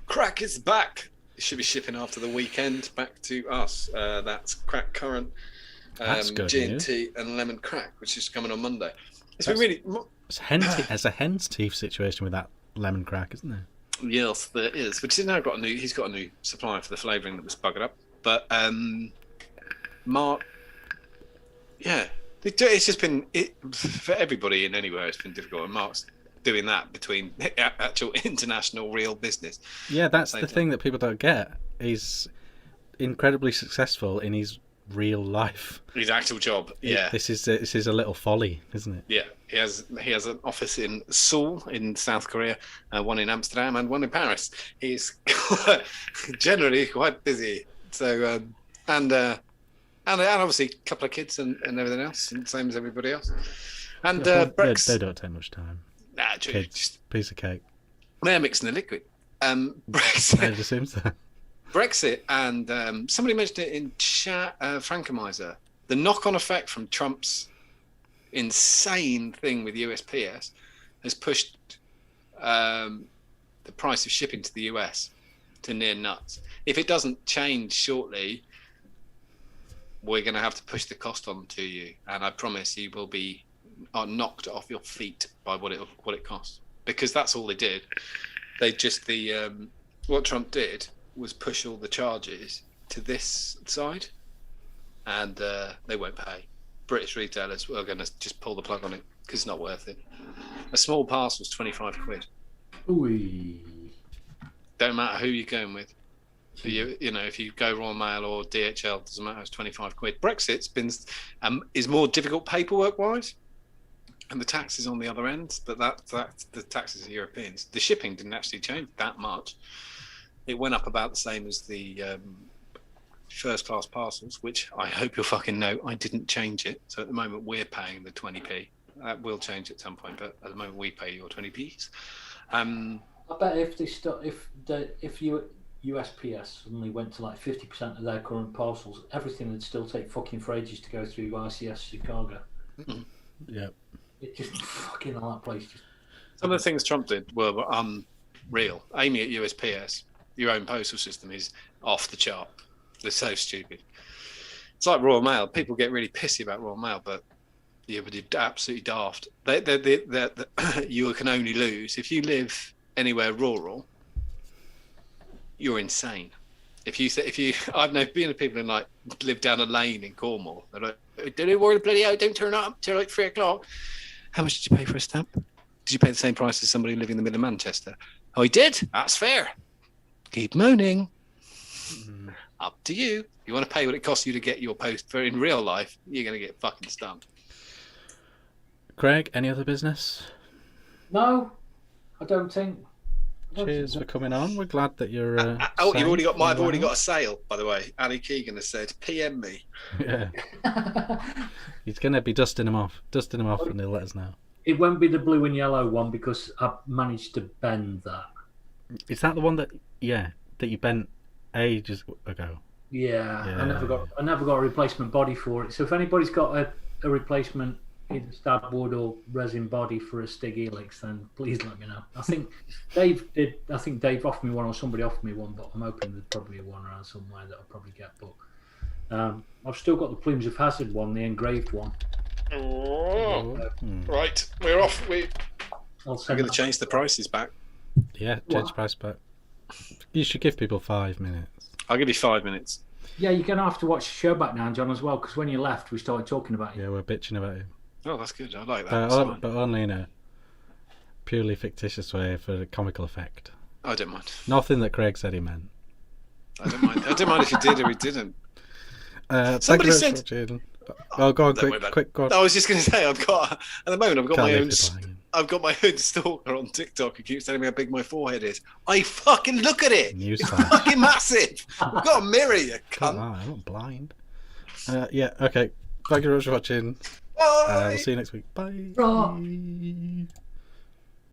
Crack is back. It should be shipping after the weekend back to us. That's Crack Current, G&T and Lemon Crack, which is coming on Monday. It's been really. There's a hen's teeth situation with that Lemon Crack, isn't there? Yes, there is. But he's now got a new supplier for the flavouring that was buggered up. But Mark, yeah, it's just been for everybody in anywhere. It's been difficult, and Mark's doing that between actual international real business. Yeah, that's the thing that people don't get. He's incredibly successful in his real life. His actual job. Yeah. This is a little folly, isn't it? Yeah. He has an office in Seoul in South Korea, one in Amsterdam, and one in Paris. He's generally quite busy. So and obviously a couple of kids and everything else, and same as everybody else. And Brex, they don't take much time. Nah, kids, just piece of cake. They're mixing the liquid. Brexit. It just seems so. Brexit, and somebody mentioned it in chat. Francomizer, the knock-on effect from Trump's insane thing with USPS has pushed the price of shipping to the US to near nuts. If it doesn't change shortly, we're going to have to push the cost on to you, and I promise you will be knocked off your feet by what it costs, because that's all they did. They just what Trump did was push all the charges to this side, and they won't pay. British retailers are going to just pull the plug on it because it's not worth it. A small parcel's 25 quid. Ooh. Don't matter who you're going with. You know, if you go Royal Mail or DHL, doesn't matter. It's 25 quid. Brexit's been is more difficult paperwork wise, and the tax is on the other end. But that's the taxes are Europeans. The shipping didn't actually change that much. It went up about the same as the first class parcels, which I hope you'll fucking know I didn't change it. So at the moment we're paying the 20p. That will change at some point, but at the moment we pay your 20p's. I bet if USPS suddenly went to like 50% of their current parcels, everything would still take fucking for ages to go through ICS Chicago. Mm-hmm. Yeah. It just fucking all that place. Some of the things Trump did were unreal. Aiming at USPS, your own postal system is off the chart. They're so stupid. It's like Royal Mail. People get really pissy about Royal Mail, but you're absolutely daft. You can only lose if you live anywhere rural. You're insane. If you, I've known being people in like live down a lane in Cornwall. They're like, don't worry, bloody out, don't turn up till like 3 o'clock. How much did you pay for a stamp? Did you pay the same price as somebody living in the middle of Manchester? Oh, he did. That's fair. Keep moaning. Up to you. You want to pay what it costs you to get your post for in real life, you're going to get fucking stumped. Craig, any other business? No, I don't think. Cheers for coming on. We're glad that you're. I've already got a sale, by the way. Ali Keegan has said, PM me. Yeah. He's going to be dusting them off, and he'll let us know. It won't be the blue and yellow one because I managed to bend that. Is that the one that you bent ages ago? Yeah. I never got a replacement body for it. So if anybody's got a replacement either stab wood or resin body for a Stig Helix, then please let me know. I think Dave offered me one, or somebody offered me one, but I'm hoping there's probably one around somewhere that I'll probably get. But I've still got the Plumes of Hazard one, the engraved one. Right, we're off. I'm going to change the prices back. Yeah, change the price back. You should give people 5 minutes. I'll give you 5 minutes. Yeah, you're going to have to watch the show back now, John, as well, because when you left, we started talking about you. Yeah, we're bitching about you. Oh, that's good. I like that. But only in a purely fictitious way for a comical effect. I don't mind. Nothing that Craig said he meant. I don't mind. I don't mind if he did or he didn't. Somebody said. Oh, go on, quick, go on. I was just going to say, at the moment, I've got my own stalker on TikTok who keeps telling me how big my forehead is. I fucking look at it. It's fucking massive. I've got a mirror, you cunt. I'm not blind. Yeah, okay. Thank you very much for watching. Bye. We'll see you next week. Bye. Bye.